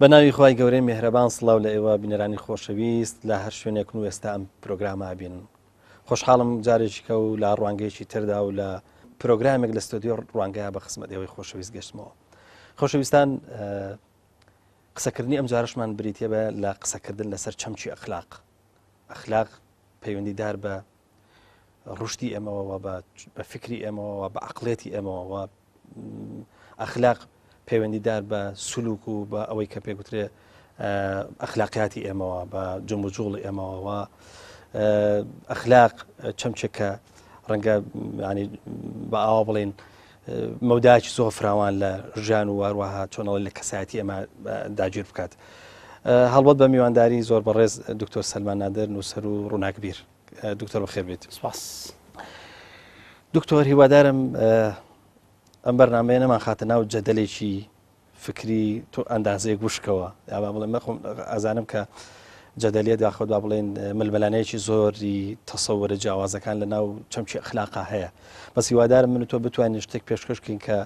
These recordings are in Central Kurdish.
بەناوی خی گەورەی میهرەبان سڵاو لە ئێوە بینەرانی خۆشەویست لە هەر شوێنێک و ئێستا ئەم پرۆگرامە بینن. خۆشحاڵم جارێکیکە و لە ڕوانگەیەکی تردا و لە پرۆگرامێک لە ستۆدیۆ ڕوانگەیە بە خزمەت ئێوەی خۆشەویست گەشتمەوە. خۆشەویستان، قسەکردنی ئەم جارشمان بریتە بە لە قسەکردن لەسەر چەمچی ئەخلاق. ئەخلاق پەیوەندیدار بە ڕشتی ئێمەوە، بە فکری ئێمەوە، بە عقلێتی ئێمەوە. ئەخلاق پەیوەندیدار بە سلوک و بە ئەوەی کە پێگوترێ ئەخلاقیاتی ئێمەوە، بە جمب و جوڵی ئێمەوە. ئەخلاق چەمچێکە ڕەنگە ینی بە ئاوا بڵێن مەودایکی زۆر فراوان لە ژیان و هەروەها چۆنەوە لە کەسایەتی ئێمە داگیر بکات. هەڵبەت بە میوانداری زۆر بەڕێز دکتۆر سەلمان نادر، نووسەر و ڕووناکبیر. دکتۆر بەخێر بێت. سپاس. دکتۆر، هیوادارم ئەم بەرنامەیە نەمان خاتە ناو جەدەلێکی فکری تۆ ئەندازەیەک وشکەوە، یا بڵێن مەخۆم ئەزانم کە جەدەلێت یاخود با بڵێن ململانەیەکی زۆری تەسەورە جیاوازەکان لە ناو چەمچی ئەخلاقا هەیە. بەس هیوادارم من و تۆ بتوانین شتێک پێشکەشکەین کە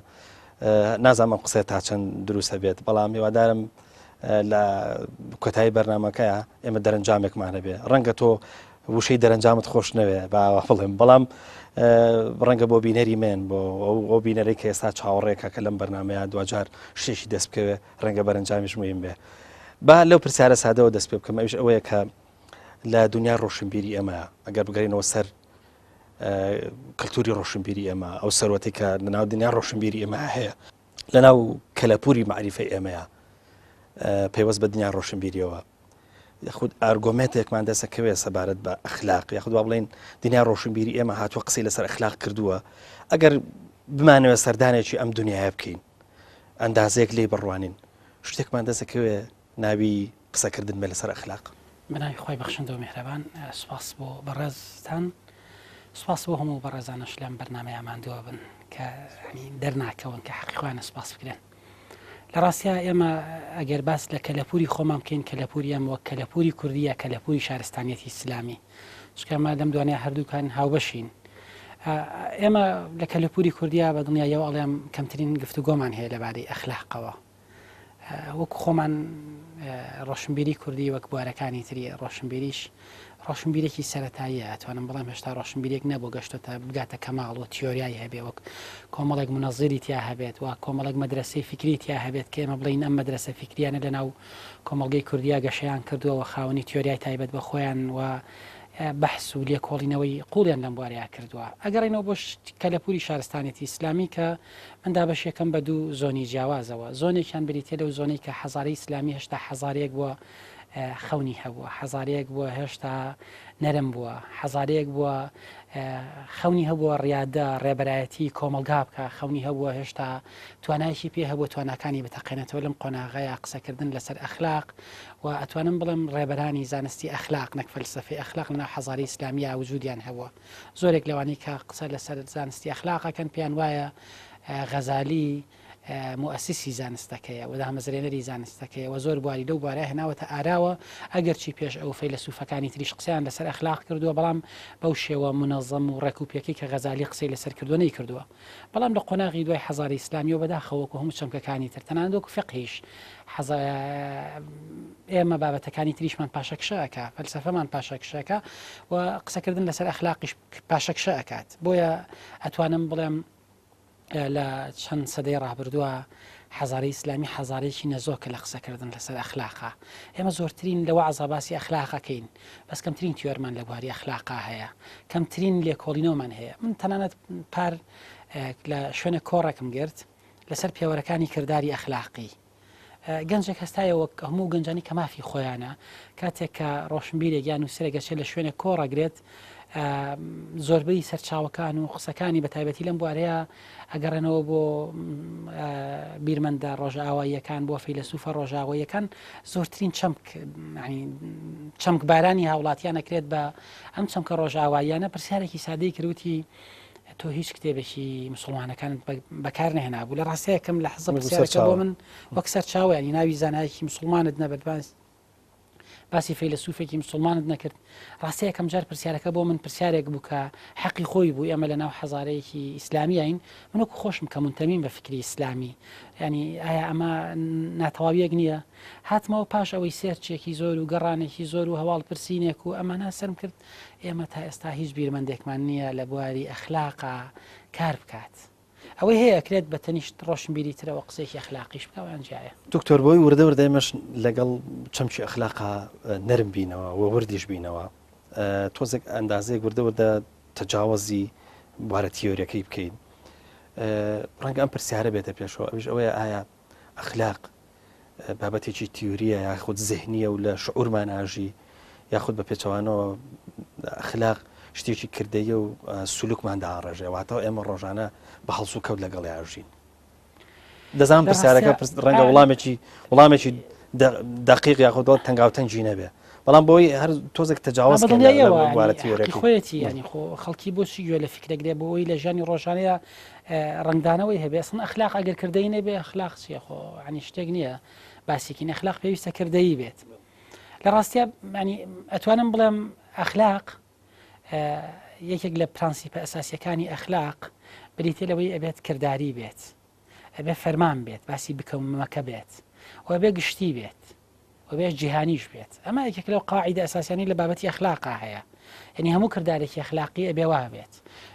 نازانم قسە تا چەند دروستە بێت، بەڵام هیوادارم لە کۆتایی بەرنامەکەیە ئێمە دەرەنجامێکمان هەبێ. ڕەنگە تۆ وشەی دەرەنجامت خۆش نەوێ بڵێم، بەڵام ڕەنگە بۆ بینەری من، بۆ ئەو بینەرەی کە ئێستا چاوەڕێکە کە لەم بەرنامەیە دوجار شتێکی دەست بکەوێ ڕەنگە بەرەنجامیش مهم بێ. با لەو پرسیارە سادەوە دەست پێ بکەم، ئەوش ئەوەیە کە لە دنیا ڕۆشنبیری ئێمە ئەگەر بگەڕێنەوە سەر کەلتوری ڕۆشنبیری ئێمە، ئەو سەرۆتی کە لەناو دنیا ڕۆشنبیری ئێمە هەیە، لەناو کەلەپوری معریفەی ئێمەیە پەیوەست بە دنیا ڕۆشنبیریەوە، یاخود ئارگۆمێتێکمان دەسەکەوێت سەبارەت بە ئەخلاق، یاخود وا بڵێن دنیا ڕۆشنبیری ئێمە هاتووە قسەی لەسەر ئەخلاق کردووە. ئەگەر بمانەوە سەردانێکی ئەم دنیاە بکەین، ئەندازەیەک لێ بڕوانین، شتێکمان دەسەکەوێت ناوی قسەکردن بە لەسەر ئەخلاق. بەناوی خۆی بەخشندەوە میهرەبان، سوپاس بۆ بەڕێزتان، سوپاس بۆ هەموو بەڕێزانەش لەم بەرنامەیە ماندووە بن کە دەرناکەون کە حەقیقیانە سوپاس بکرێن. لە ڕاستیە ئێمە ئەگەر باس لە کەلەپوری خۆمان بکەین، کەلەپوری ئەم وەک کەلەپوری کوردیە، کەلەپوری شارستانیەتی ئیسلامی، چکەمە لەم دوانەیە هەردووکان هاوبەشین. ئێمە لە کەلەپوری کوردیا بە دنیایەوە ئەڵێم کەمترین گفتوگۆمان هەیە لەبارەی ئەخلاقەوە. وەکو خۆمان ڕۆشنبیری کوردی وەک بوارەکانی تری ڕۆشنبیریش ڕۆشنبیرێکی سەرەتاییە، ئەتوانم بڵێم هێشتا ڕۆشنبیرێک نەبوو گەشتۆتە بگاتە کەماڵ و تیۆریای هەبێ، وەک کۆمەڵێک منەزیری تیا هەبێت و کۆمەڵێک مەدرسەی فکری تیا هەبێت کە ئێمە بڵین ئەم مەدرسە فکریانە لەناو کۆمەڵگەی کوردیا گەشەیان کردووە و خاوەنی تیۆریای تایبەت بە خۆیان و بەحس و لێکۆڵینەوەی قوڵیان لەم بوارەیە کردووە. ئەگەڕێنەوە بۆ کەلەپوری شارستانێتی ئیسلامی کە مندا بەش یەکەم بە دوو زۆنی جیاوازەوە، زۆنێکیان بریتێ لەو زۆنەی کە حەزاری ئیسلامی هێشتا حەزارەیەک بووە خەونی هەبووە، حەزارەیەک بووە هێشتا نەرم بووە، حەزارەیەک بووە خەونی هەبووە ڕیادە ڕێبەرایەتی کۆمەلگا بکە، خەونی هەبووە هێشتا توانایشی پێ هەبووە تواناکانی بتەقێنێتەوە لەم قۆناغەیە قسەکردن لەسەر ئەخلاق و ئەتوانم بڵێم ڕێبەرانی زانستی ئەخلاق نەک فەلسەفەی ئەخلاق لەناو حەزاری ئیسلامیە وجودیان هەبووە. زۆرێک لەوانەی کە قسە لەسەر زانستی ئەخلاقەکەن پێیان وایە غەزالی مؤسسی زانستەکەیە و دامەزرێنەری زانستەکەیە و زۆر بواری لەو بارە هێناوەتە ئاراوە، ئەگەرچی پێش ئەو فەیلسوفەکانی تریش قسەیان لەسەر ئەخلاق کردووە، بەڵام بەو شێوە منەظەم و ڕێکوپێکی کە غەزالی قسەی لەسەر کردووە کردووە. بەڵام لە قۆناغی دوای حەزاری ئیسلامی و بەداخەوەکو هەموو چەمکەکانی تر تەنانەت وەکو فقهیش ئێمە بابەتەکانی تریشمان پاشەکشەکە، فەلسەفەمان پاشەکشەکە و قسەکردن لەسەر ئەخلاقیش پاشەکشە ئەکات. بۆیە ئەتوانم بڵێم لە چەند سەدەی ڕابردووە حەزاری ئیسلامی حەزارێکی نەزۆکە لە قسەکردن لەسەر ئەخلاقا. ئێمە زۆرترین لە وەعزە باسی ئەخلاقەکەین، بەس کەمترین تیۆرمان لە بواری ئەخلاقا هەیە، کەمترین لێکۆڵینەوەمان هەیە. من تەنانەت پار لە شوێنە کۆڕێکم گرت لەسەر پێوەرەکانی کردداری ئەخلاقی. گەنجێک هەستایە وەک هەموو گەنجانی کە مافی خۆیانە، کاتێک کە ڕۆشنبیرێک یان نووسەرێکگەچێت لە شوێنە کۆڕەگرێت، زۆربەی سەرچاوەکان و قسەکانی بە تایبەتی لەم بوارەیە ئەگەڕێنەوە بۆ بیرمەندە ڕۆژئاواییەکان، بۆ فەیلسوفە ڕۆژئاواییەکان، زۆرترین چەمک بارانی هاوڵاتیان ئەکرێت بە ئەم چەمکە ڕۆژئاواییانە. پرسیارێکی سادەی کردوتی تۆ هیچ کتێبێکی مسلمانەکان بەکار نهێنابوو. لە ڕاستەیەکەم لە حەزە پرسیارەکە بۆ من وەک سەرچاوە، ینی ناوی زانایەکی مسلمانت نەبێت باسی فەیلسوفێکی مسلمانت نەکرد ڕاستەیە کەم جار پرسیارەکە بۆ من پرسیارێک بوو کە حەقی خۆی بوو ئێمە لە ناو حەزارەیەکی ئیسلامیین منوەکو خۆشم کە منتەمین بە فکری ئیسلامی ینی ئایا ئەمە ناتەواویەک نییە هاتمەوە پاش ئەوەی سێرچێکی زۆر و گەڕانێکی زۆر و هەواڵ پرسینێک و ئەمانە سرم کرد ئێمە تا ئێستا هیچ بیرمەندێکمان نییە لە بواری ئەخلاقا کار بکات ئەوەی هەیە ئەکرێت بە تەنیشت ڕۆشنبیری ترەوە قسێکی ئەخلاقیش بکەوان جایە دکتۆر بۆی وردە وردەمەش لەگەڵ چەمکی ئەخلاقا نەرم بینەوە و وردیش بینەوە تۆزێک ئەندازەیەک وردە وردە تەجاوزی بوارە تیۆریەکەی بکەین ڕەنگە ئەم پرسیارە بێتە پێشەوە ئەویش ئەوەیە ئایا ئەخلاق بابەتێکی تیوریە یاخود زێهنیە و لە شعورمان ئاژی یاخود بە پێچەوانەوە ئەخلاق شتێکی کردەیە و سولوکمان داڕێژێ واتەوە ئێمە ڕۆژانە بە هەڵسو کەوت لەگەڵ ئاژین دەزانم پرسیارەکە ڕەنگە وڵامێکی دقیق یاخودەوە تەنگاوتەنجی نەبێ بەڵام بۆی هەر تۆزێک تەجاوز خۆیەتی ینی خۆ خەڵکی بۆچی گوێ لە فکرەگرێ بۆەوەی لە ژیانی ڕۆژانەیە ڕنگدانەوەی هەبێ ئەسڵ ئەخلاق ئەگەر کردەی نەبێ ئەخلاق چیە خۆ عنی شتێک نییە باسیکی ئەخلاق پێویستە کردەیی بێت لە ڕاستیە ینی ئەتوانم بڵێم ئەخلاق یەکێک لە پرانسیپە ئەساسیەکانی ئەخلاق بریتێ لەوەی ئەبێت کردداری بێت ئەبێ فەرمان بێت باسی بکەومەکە بێت و ئەبێ گشتی بێت و بێت جیهانیش بێت ئەمە یەکێک لەو قاعدە ئەساسیانی لە بابەتی ئەخلاقا هەیە یعنی هەموو کردارێکی ئەخلاقی ئەبێ وا بێت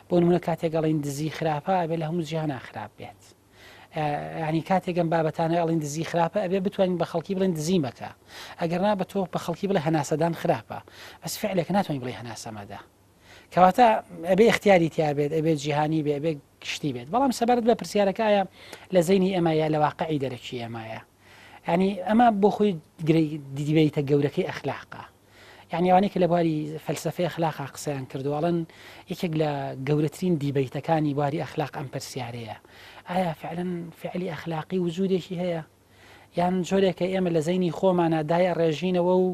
بۆ نمونە کاتێک گەڵین دزی خراپە ئەبێ لە هەموو جیهانا خراپ بێت ینی کاتێکم بابەتانە ئەڵین دزی خراپە ئەبێ بتوانین بە خەڵکی بڵێن دزی مەکە ئەگەر نا بە تۆ بە خەڵکی بڵێ هەناسەدان خراپە بەس فعلێک ناتوانین بڵێ هەناسەمەدا کەواتە ئەبێ اختیاری تیار بێت ئەبێت جیهانی بێ ئەبێ گشتی بێت بەڵام سەبارەت بە پرسیارەکەیە لە زەینی ئەمایە لە واقعی دەرەکی ئەمایە ینی ئەمە بۆ خۆی دیبیتە گەورەکەی ئەخلاقا یعنی ئەوانەی کە لە بواری فەلسفەی ئەخلاقا قسەیان کردووەڵەن یەکێک لە گەورەترین دیبیتەکانی بواری ئەخلاق ئەم پرسیارەیە ئایا فعلەن فعلی ئەخلاقی وجودێکی هەیە یان جۆرێکە ئێمە لە زەینی خۆمانە دایە ڕێژینەوە و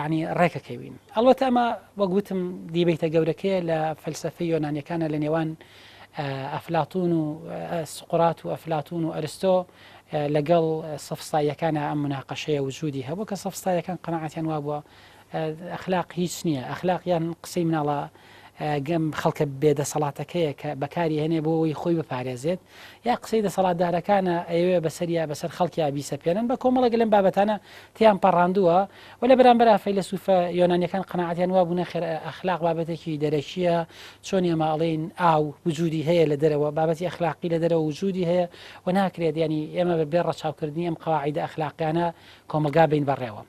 ینی ڕێکەکەوین ئەڵبەتە ئەمە وەگوتم دیبیتە گەورەکەیە لە فەلسفەی یۆنانیەکانە لە نێوان ئەفلاتون و سقڕات و ئەفلاتون و ئەرستۆ لەگەڵ سەفستاییەکانە ئەم مناقەشەیە وجودی هەبوو کە سەفستاییەکان قەناعەتیان وا بووە ئەخلاق هیچ نییە ئەخلاق یان قسەی مناڵە گەم خەڵکە بێدەسەڵاتەکەیە کە بەکاری هەنێ بۆ ئەوی خۆی بپارێزێت یا قسەی دەسەڵاتدارەکانە ئەوێ بەسەریا بەسەر خەڵکی بیسەپێنن بە کۆمەڵێک لەم بابەتانە تیان پەڕاندووە و لە بەرامبەر فەیلسوفە یۆنانیەکان قەناعەتیان وا بوونە خێر ئەخلاق بابەتێکی دەرەکیە چۆن ئێمە ئەڵێن ئاو وجودی هەیە لە دەرەوە بابەتی ئەخلاقی لە دەرەوە وجودی هەیە و ناکرێت ینی ئێمە بەبێ ڕەچاوکردنی ئەم قەواعیدە ئەخلاقیانە کۆمەلگا بین بەڕێوە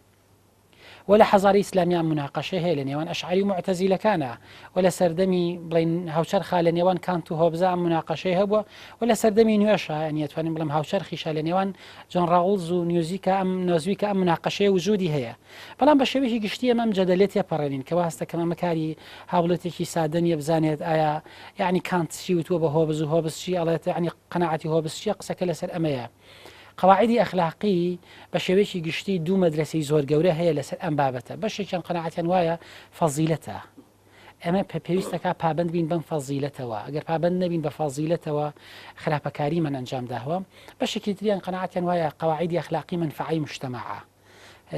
ولا حەزاری ئیسلامیان مناقەشە هەیە لە نێوان ئەشعری و معتەزیلەکانە ولا سەردەمی بڵین هاوچەرخا لە نێوان کانت و هۆبزا مناقەشەی هەبووە ولا سەردەمی نوێشە ئەتوانین بڵم هاوچەرخیشە لە نێوان جۆن ڕاوڵز و نیوزیکە ئەم نۆزویکە ئەم مناقەشەیە وجودی هەیە بەڵام بە شێوەیەکی گشتی ئەمەم جەدەلێت پەڕێنین کە واستە کە مەکاری هاوڵەتێکی سادە نیە بزانێت ئایا یعنی کانت چی وتووە بە هۆبز و هۆبز چی ئەڵێت ینی قەناعەتی هۆبز چیە قسەکە لەسەر ئەمەیە قواعدی ئەخلاقی بە شێوەیەکی گشتی دوو مەدرسەی زۆر گەورە هەیە لەسەر ئەم بابەتە بەشێکیان قەناعەتیان وایە فەزیلەتە ئەمە پێویستەکە پابند بین بەم فەزیلەتەوە ئەگەر پابند نەبین بە فەزیلەتەوە خراپەکاریمان ئەنجام داوە بەشێکی تریان قەناعەتیان وایە قواعدی ئەخلاقی منفعی مجتەمەعە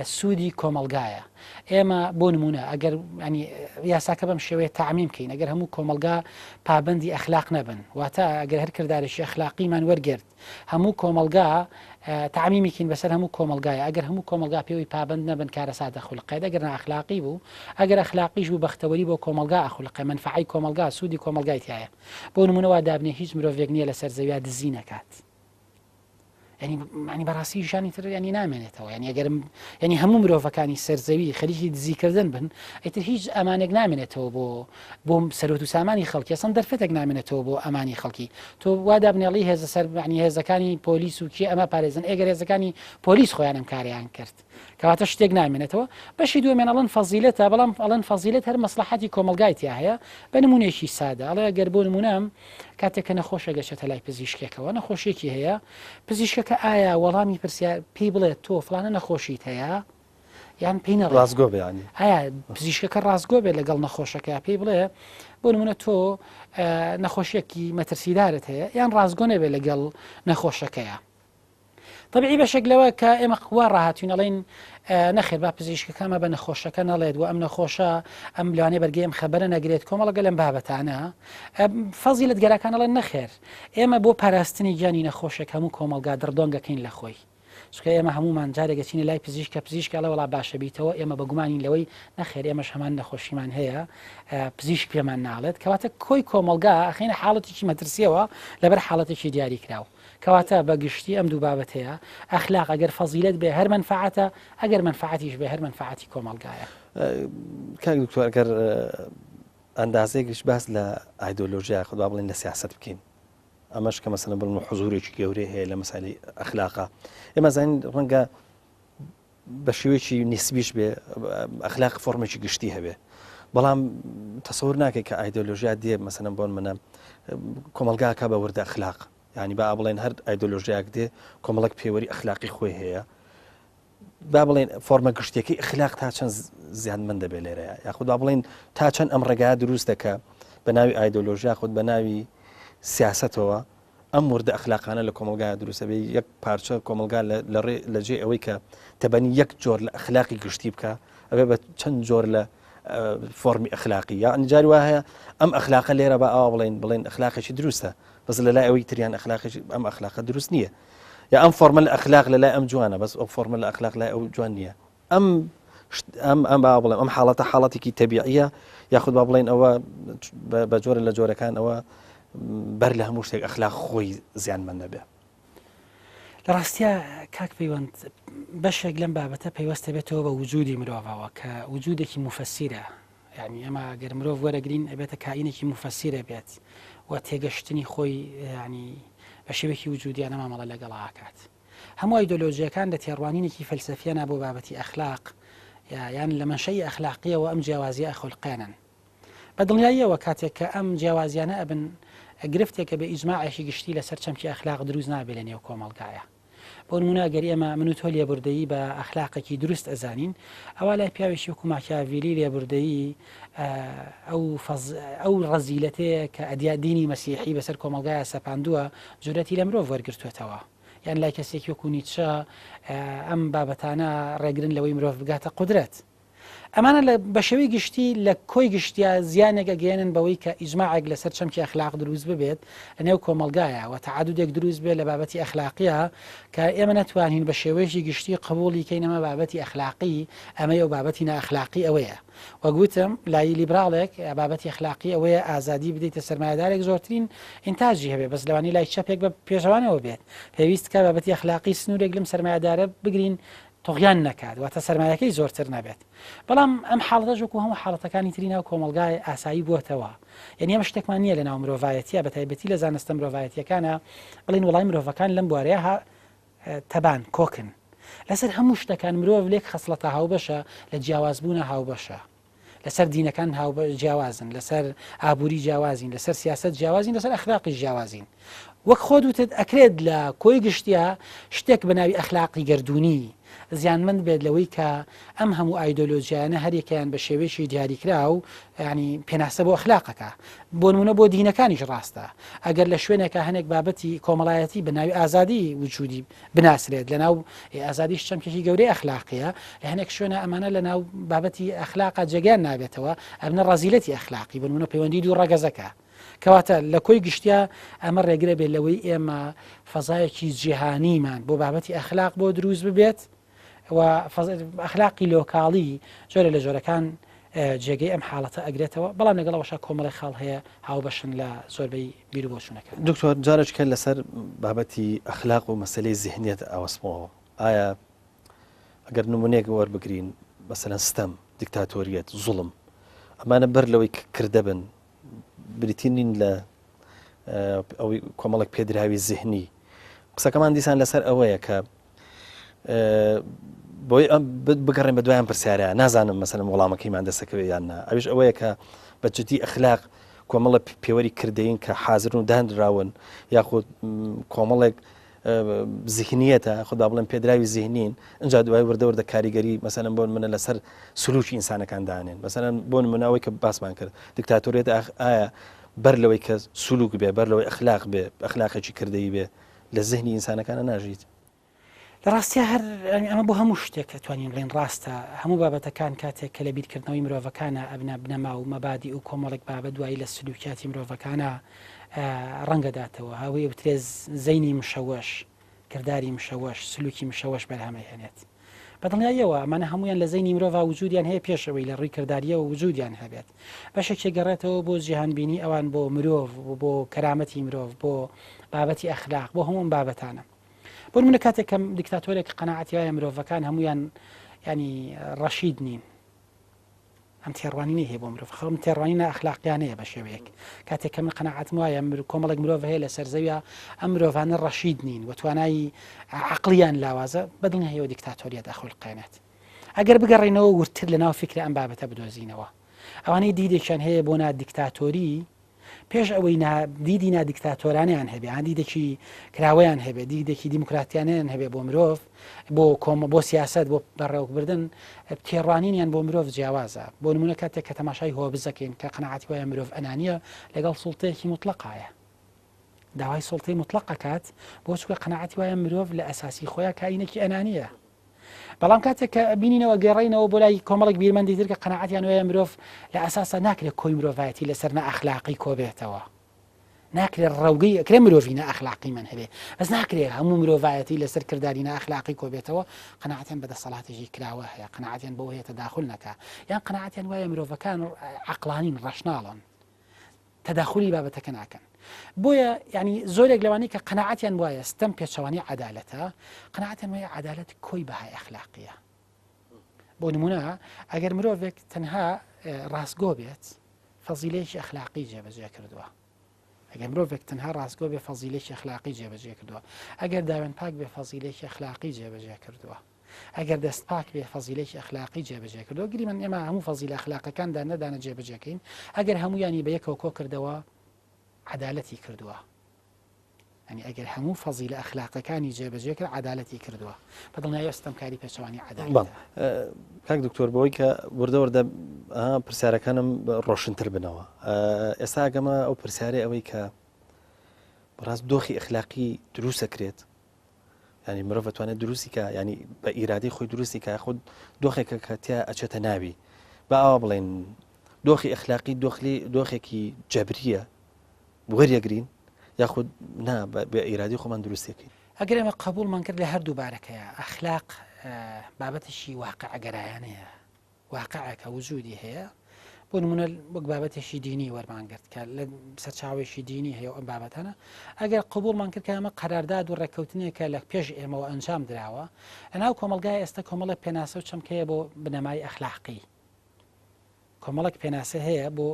سوودی کۆمەلگایە ئێمە بۆ نمونە ئەگەر یاساکە بەم شێوەیە تعمیم بکەین ئەگەر هەموو کۆمەلگا پابندی ئەخلاق نەبن واتە ئەگەر هەر کردارێکی ئەخلاقیمان وەرگرت هەموو کۆمەلگا تعمیمیکین بەسەر هەموو کۆمەلگایە ئەگەر هەموو کۆمەلگا پێوەی پابند نەبن کارە سادە خوڵقی ئەگەر ئەخلاقی بوو ئەگەر ئەخلاقیش بوو بەختەوەری بۆ کۆمەلگا ئەخولقی منفعی کۆمەلگا سوودی کۆمەلگای تایە بۆ نمونەوە دابنێ هیچ مرۆڤێک نییە لەسەر زەویا دزی نەکات ینی بەڕاستی ژانی تر ینی نامێنێتەوە ینی ئەگەرم ینی هەموو مرۆڤەکانی سەرزەوی خەریکی دزیکردن بن ئیتر هیچ ئەمانێک نامێنێتەوە بۆ سەرۆت و سامانی خەڵکی ئەسڵ دەرفەتێک نامێنێتەوە بۆ ئەمانی خەڵکی تۆ وا دابنێڵی هێزە سەر هێزەکانی پۆلیس و کی ئەمە پارێزن ئێگەر هێزەکانی پۆلیس خۆیانم کاریان کرد کەواتە شتێک نامێنێتەوە بەشی دووەمێن ئەڵەن فەزیلەتە بەڵام ئەڵەن فەزیلەت هەر مەسلحەتی کۆمەلگای تیا هەیە بە نمونێکی سادە ئەڵێ ئەگەر بۆ نمونەم کاتێک کە نەخۆشە گەشتە لای پزیشکێکەوە نەخۆشیێکی هەیە پزیشکەکە ئایا وەڵامی پرسیار پێی بڵێت تۆ فلانە نەخۆشیت هەیە یان پێی ڕاستگۆ بێ ئایا پزیشکەکە ڕاستگۆ بێت لەگەڵ نەخۆشەکە پێی بڵێ بۆ نمونە تۆ نەخۆشیەکی مەترسیدارت هەیە یان ڕاستگۆ نەبێت لەگەڵ نەخۆشەکەیە طبيعي بەشێک لەوە کە ئێمە وا ڕاهاتوین ئەڵێن نەخێر با پزیشکەکەمە بە نەخۆشەکە نەڵێت و ئەم نەخۆشە ئەم لەوانەیە بەرگەی ئەم خەبەرە نەگرێت کۆمەڵەگە لەم بابەتانە فەزیلت گەراکان ئەڵێن نەخێر ئێمە بۆ پاراستنی گیانی نەخۆشێک هەموو کۆمەلگا دڕدۆنگەکەین لە خۆی چکە ئێمە هەمومان جارێگەچینە لای پزیشکە لە وڵا باشە بیتەوە ئێمە بە گومانین لەوەی نەخێر ئێمەش هەمان نەخۆشیمان هەیە پزیشک پێمان ناڵێت کەواتە کۆی کۆمەلگا ئەخینە حاڵەتێکی مەترسیەوە لەبەر حاڵەتێکی دیاری کراوە کەواتە بەگشتی ئەم دوو بابەت هەیە ئەخلاق ئەگەر فەزیلت بێ هەر منفعەتە ئەگەر منفعەتیش بێ هەر منفعەتی کۆمەلگایە. کاک دکتۆر ئەگەر ئەندازەیەکیش باس لە ئایدۆلۆژیا خودوا بڵێن لە سیاست بکەین ئەمەش کە مەسەلەن بڵن حوزورێکی گەورەی هەیە لە مەسالی ئەخلاقا ئێمە زانین ڕەنگە بە شێوەیەکی نیسبیش بێ ئەخلاق فۆرمێکی گشتی هەبێ بەڵام تەسەور ناکەی کە ئایدۆلۆژیا دێ مەسەلەن بۆن منە کۆمەلگاکە بە وردە ئەخلاق ینی با بڵێن هەر ئایدۆلۆژیاک دێ کۆمەڵک پێوەری ئەخلاقی خۆی هەیە با بڵێن فۆرمە گشتیەکەی ئەخلاق تا چەند زیانمەند دەبێت لێرەیە یاخود با بڵێن تا چەند ئەم ڕێگایە دروست دەکە بە ناوی ئایدۆلۆژیا خود بە ناوی سیاستەوە ئەم وردە ئەخلاقانە لە کۆمەلگایە دروستە بێ یەک پارچە کۆمەلگا لە جێ ئەوەی کە تەبەنی یەک جۆر لە ئەخلاقی گشتی بکە ئەبێ بە چەند جۆر لە فۆرمی ئەخلاقی یان جاری وایە ئەم ئەخلاقە لێرە بە ئاوا بڵێن ئەخلاقێکی دروستە بەس لە لای ئەوەی تریان ئەخلاقی ئەم ئەخلاقە دروست نییە یا ئەم فۆرمە لە ئەخلاق لە لای ئەم جوانە بەس ئەو فۆرمە لە ئەخلاق لای ئەو جوان نییە ئەم با بڵێن ئەم حاڵەتە حاڵەتێکی تەبیعیە یاخود با بڵێن ئەوە بە جۆرە لە جۆرەکان ئەوە بەر لە هەموو شتێک ئەخلاق خۆی زیانمەند نەبێ. لە ڕاستیە کاک پەیوەند بەشێک لەم بابەتە پەیوەستە بێتەوە بە وجودی مرۆڤەوە کە وجودێکی مفەسیرە یعنی ئەمە گەر مرۆڤ وەرەگرین ئەبێتە کائینێکی مفەسیرە بێت و تێگەشتنی خۆی ینی بە شێوەیەکی وجودیانە مامەڵە لەگەڵاکات هەموو ئایدۆلۆژیەکان لە تێڕوانینێکی فەلسەفیانە بۆ بابەتی ئەخلاق یان لە منشەی ئەخلاقیەوە ئەم جیاوازیە ئەخلقێنن بە دڵنیاییەوە کاتێک کە ئەم جیاوازیانە ئەبن گرفتێکە بە ئیجماعێکی گشتی لەسەر چەمکی ئەخلاق دروست نابێت لە نێو کۆمەلگایە بۆ نمونە گەری ئێمە من و تۆ لێبوردەیی بە ئەخلاقێکی دروست ئەزانین ئەوە لای پیاوێکی وەکو ماکیاڤیلی لێبوردەیی ئەو ڕەزیلەتەیە کە دینی مەسیحی بەسەر کۆمەلگایە سەپاندووە جورەتی لە مرۆڤ وەرگرتوێتەوە یان لای کەسێکی وەکو نیچە ئەم بابەتانە ڕێگرن لەوەی مرۆڤ بگاتە قودرەت ئەمانە بە شێوەی گشتی لە کۆی گشتیا زیانێکە گەێنن بەوەی کە ئیجماعێک لەسەر چەمکی ئەخلاق دروست ببێت لەنێو کۆمەلگایە و تعادودێک دروست بێت لە بابەتی ئەخلاقیە کە ئێمە نەتوانین بە شێوەیەکی گشتی قبوڵی کەینەمە بابەتی ئەخلاقی ئەمە و بابەتی نەئەخلاقی ئەوەیە وەگوتم لای لیبراڵێک بابەتی ئەخلاقی ئەوەیە ئازادی بدەیتە سەرمایه‌دارێک زۆرترین ئینتاجی هەبێت بەس لەوانی لای چەپێک بە پێشەوانەوە بێت پێویست کە بابەتی ئەخلاقی سنوورێک لەم سەرمایه‌دارە بگرین تۆغیان نەکات واتە سەرمایەکەی زۆرتر نەبێت بەڵام ئەم حاڵەتە ژوەکو هەموو حاڵەتەکانی تری ناو کۆمەلگای ئاسایی بووەتەوە یعنی ئەمە شتێکمان نییە لە ناو مرۆڤایەتیە بە تایبەتی لە زانستە مرۆڤایەتیەکانە بڵین وڵای مرۆڤەکان لەم بوارەیە تەبان کۆکن لەسەر هەموو شتەکان مرۆڤ لێک خەسڵەتە هاوبەشە لە جیاوازبوونە هاوبەشە لەسەر دینەکان جیاوازن لەسەر ئابووری جیاوازین لەسەر سیاست جیاوازین لەسەر ئەخلاقی جیاوازین وەک خۆ دوتت ئەکرێت لە کۆی گشتیا شتێک بەناوی ئەخلاقی گردردونی زیانمەند بێت لەوەی کە ئەم هەموو ئایدۆلۆژیانە هەریەکەیان بە شێوەیەکی دیاریکرا و ینی پێناسە بۆ ئەخلاقەکە بۆ نمونە بۆ دینەکانیش ڕاستە ئەگەر لە شوێنێکە هەنێک بابەتی کۆمەڵایەتی بەناوی ئازادی وجودی بناسرێت لە ناو ئازادیش چەمکێکی گەورەی ئەخلاقیە لە هەنێک شوێنە ئەمانە لە ناو بابەتی ئەخلاقە جێگیان نابێتەوە ئەبنە ڕەزیلەتی ئەخلاقی بە نمونە پەیوەندی دوو ڕەگەزەکە کەواتە لە کۆی گشتیا ئەمە ڕێگرە بێت لەوەی ئێمە فەزایەکی جیهانیمان بۆ بابەتی ئەخلاق بۆ دروست ببێت و ئەخلاقی لۆکاڵی جۆرە لە جۆرەکان جێگەی ئەم حاڵەتە ئەگرێتەوە بەڵام لەگەڵەوەشە کۆمەڵی خاڵ هەیە هاوبەشن لە زۆربەی بیر و بۆچوونەکە. دکتۆر جارێککە لەسەر بابەتی ئەخلاق و مەسەلەی ذهنیەت ئەوەسمەوە ئایا ئەگەر نمونەیەک وەربگرین مەسەلەن ستەم دیکتاتۆریەت زوڵم ئەمانە بەر لەوەی کردە بن بریتینین لە ئەوەی کۆمەڵک پێدراوی ذهنی قسەکەمان دیسان لەسەر ئەوەیە کە بۆی بگەڕێن بە دوایان پرسیارە نازانم مەسەلەن وەڵامەکەیمان دەسەکەوێت یاننا ئەویش ئەوەیە کە بە جدی ئەخلاق کۆمەڵە پێوەری کردەین کە حازرن و دانراون یاخود کۆمەڵێک ذهنیەتە خدا بڵێن پێدراوی ذهنین ئەجا دوای وردەوردە کاریگەری مەسەلەن بۆ منە لەسەر سلوکی ئینسانەکان دانێن مەسەلەن بۆ نمونەوەی کە باسمان کرد دیکتاتۆریەت ئایا بەر لەوەی کە سلوک بێ بەر لەوەی ئەخلاق بێ ئەخلاقێکی کردەی بێ لە ذهنی ئینسانەکانە ناژیت لە ڕاستیە هەر ئەمە بۆ هەموو شتێک توانین بڵێن ڕاستە هەموو بابەتەکان کاتێک کە لە بیرکردنەوەی مرۆڤەکانە ئەبنە بنەما و مەبادی و کۆمەڵێک بابەت دوایی لە سلوکیاتی مرۆڤەکانە ڕەنگەداتەوە هەوەیە بترێ زەینی مشەوەش کردداری مشەوەش سلوکی مشەوەش بەرهەمەهێنێت بەدڵنیاییەوە ئەمانە هەمویان لە زەینی مرۆڤ وجودیان هەیە پێشەوەی لە ڕووی کردداریەوە وجودیان هەبێت بەشێکی گەڕێتەوە بۆ جیهانبینی ئەوان بۆ مرۆڤ بۆ کەرامەتی مرۆڤ بۆ بابەتی ئەخلاق بۆ هەموو بابەتانە بۆ نمونە کاتێک کەم دیکتاتۆرێک قەناعەتی وایە مرۆڤەکان هەمویان ینی ڕەشید نین ئەم تێڕوانی هەیە بۆ مرۆڤ خەڵم تێڕوانینە ئەخلاقیانەیە بە شێوەیەک کاتێک کە من قەناعەتم وایە کۆمەڵێک مرۆڤ هەیە لە سەرزەویە ئەم مرۆڤانە ڕەشید نین و توانایی عەقلیان لاوازە بەدڵنیاییەوە دیکتاتۆریە داخولقێنێت ئەگەر بگەڕێنەوە ورتر لەناو فکرە ئەم بابەتە بدۆزینەوە ئەوانەی دیدێکیان هەیە بۆ نادیکتاتۆری پێش ئەوەی دیدی نادیکتاتۆرانیان هەبێ دیدێکی کراوەیان هەبێ دیدێکی دیموکراتیانیان هەبێ بۆ مرۆڤ بۆ سیاست بۆ بەڕێوەبردن تێڕوانینیان بۆ مرۆڤ جیاوازە بۆ نمونە کاتێک کە تەماشای هۆبزەکەین کە قەناعەتی وایە مرۆڤ ئەنانیە لەگەڵ سوڵتەیەکی مطلقایە داوای سوڵتەی مطلقەکات بۆ چکە قەناعەتی وایە مرۆڤ لە ئەساسی خۆیان کاینێکی ئەنانیە بەڵام کاتێک کە بینینەوە گەڕینەوە بۆ لای کۆمەڵێک بیرمەندی تر کە قەناعەتیان وایە مرۆڤ لە ئەساسا ناکرێت کۆی مرۆڤایەتی لەسەر نەئەخلاقی کۆبێتەوە ناکرێت ڕەوگەی ئەکرێ مرۆڤی نەئەخلاقی من هەبێ بەس ناکرێت هەموو مرۆڤایەتی لەسەر کردداری نەئەخلاقی کۆبێتەوە قەناعەتیان بەدەسەڵاتێکی کراوە هەیە قەناعەتیان بۆ هەیە تەداخل نەکا یان قەناعەتیان وایە مرۆڤەکان عەقڵانین ڕەشناڵن تەداخلی بابەتەکە ناکەن بۆیە ینی زۆرێک لەوانەی کە قەناعەتیان وایە ستەم پێچەوانی عەدالەتە قەناعەتیان وایە عەدالەت کۆی بەهای ئەخلاقیە بۆ نمونە ئەگەر مرۆڤێک تەنها ڕاستگۆ بێت فەزیلەیەکی ئەخلاقی جێبەجێ کردووە ئەگەر مرۆڤێک تەنها ڕاستگۆ بێ فەزیلەیەکی ئەخلاقی جێبەجێ کردووە ئەگەر داوێن پاک بێ فەزیلەیەکی ئەخلاقی جێبەجێ کردووە ئەگەر دەست پاک بێ فەزیلەیەکی ئەخلاقی جێبەجێ کردووە گری من ئێمە هەموو فەزیلە ئەخلاقەکاندا نەدانە جێبەجێکەین ئەگەر هەموویانی بە یەکەوە کۆ کردەوە عەدالەتی کردووە ینی ئەگەر هەموو فەزیلە ئەخلاقەکانی جێبەجێ کرد عەدالەتی کردووە بەدڵنیاییەوە ستەمکاری پێچەوانی عەدالەت کاک دکتۆر بەوەی کە وردە پرسیارەکانم ڕۆشنتر بنەوە ئێستا ئەگەمە ئەو پرسیارە ئەوەی کە بەڕاست دۆخی ئەخلاقی دروست ئەکرێت ینی مرۆڤ دەتوانێت دروستی کە ینی بە ئیرادەی خۆی دروستی کە خود دۆخێکە کە تیا ئەچێتە ناوی بە ئەوە بڵێن دۆخی ئەخلاقی دۆخێکی جەبریە وەریەگرین یاخود نا بە ئیرادی خۆمان دروستێکی ئەگەر ئێمە قبولمان کرد لە هەردوو بارەکەیە ئەخلاق بابەتشی واقعگەرایانەیە واقعەکە وجودی هەیە بۆ نمونە وەک بابەتێکی دینی وەرمانگرت کە لە سەرچاوێکی دینی هەیە ئەم بابەتانە ئەگەر قبولمان کرد کە ئەمە قەرارداد و ڕێککەوتنێکە لە پێش ئێمەوە ئەنجام درراوە لەناو کۆمەلگای ئێستا کۆمەڵە پێناسە و چەمکەیە بۆ بنەمای ئەخلاقی کۆمەڵک پێناسە هەیە بۆ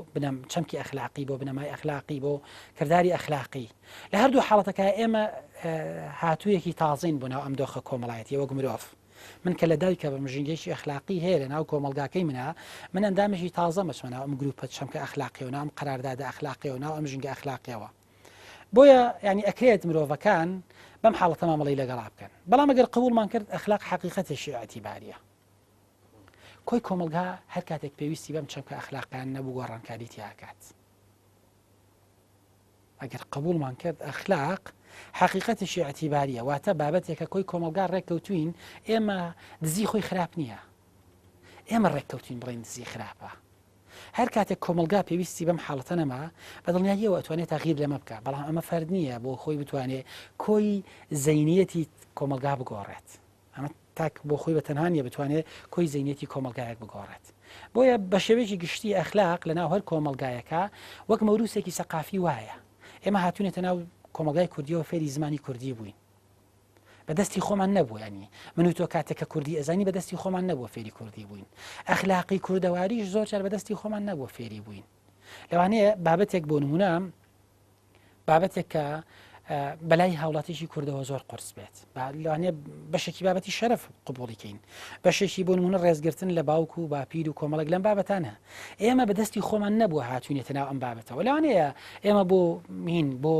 چەمکی ئەخلاقی بۆ بنەمای ئەخلاقی بۆ کردداری ئەخلاقی لە هەردوو حاڵەتەکە ئێمە هاتوویەکی تازین بۆ ناو ئەم دۆخە کۆمەڵایەتی وەک مرۆڤ من کە لە دایکە بە مژنگێکی ئەخلاقی هەیە لە ناو کۆمەلگاکەی منە من ئەندامێکی تازە مەچمە ناو ئەم گروپە چەمکە ئەخلاقی و ناو ئەم قەراردادە ئەخلاقی و ناو ئەم ژنگە ئەخلاقیەوە بۆیە ینی ئەکرێت مرۆڤەکان بەم حاڵەتە مامەڵەی لەگەڵا بکەن بەڵام ئەگەر قبولمان کرد ئەخلاق حەقیقەتێکی ئەعتیباریە کۆی کۆمەلگا هەر کاتێک پێویستی بەم چەمکە ئەخلاقیان نەبوو گۆڕانکاری تیاکات ئەگەر قبولمان کرد ئەخلاق حقیقەتشی ئەعتیباریە واتە بابەتێکە کۆی کۆمەلگا ڕێککەوتوین ئێمە دزی خۆی خراپ نییە ئێمە ڕێککەوتین بڵین دزی خراپە هەر کاتێک کۆمەلگا پێویستی بەم حاڵەتە نەما بەدڵنیاییەوە ئەتوانێت تەغییر لەمە بکە بەڵام ئەمە فەرد نییە بۆ خۆی بتوانێت کۆی زەینیەتی کۆمەلگا بگۆڕێت ئەمە تاک بۆ خۆی بە تەنهانیە بتوانێت کۆی زەینەتی کۆمەلگایەک بگۆڕێت بۆیە بە شێوەیەکی گشتی ئەخلاق لە ناو هەر کۆمەلگایەکە وەک مەوروسێکی سەقافی وایە ئێمە هاتوونێتە ناو کۆمەلگای کوردیەوە فێری زمانی کوردی بووین بەدەستی خۆمان نەبوو ینی من و تۆ کاتێکە کوردی ئەزانی بەدەستی خۆمان نەبووە فێری کوردی بووین ئەخلاقی کوردەواریش زۆر جار بەدەستی خۆمان نەبووە فێری بووین لەوانەیە بابەتێک بۆ نمونە بابەتێک کە بەلای هاوڵاتیشی کوردەوە زۆر قرس بێت لەوانەیە بەشێکی بابەتی شەرەف قبوڵیکەین بەشێکی بۆ نمونە ڕێزگرتن لە باوکو و باپیر و کۆمەڵک لەم بابەتانە ئێمە بەدەستی خۆمان نەبووە هاتوونێتە ناو ئەم بابەتەوە لەوانەیە ئێمە بۆ بۆ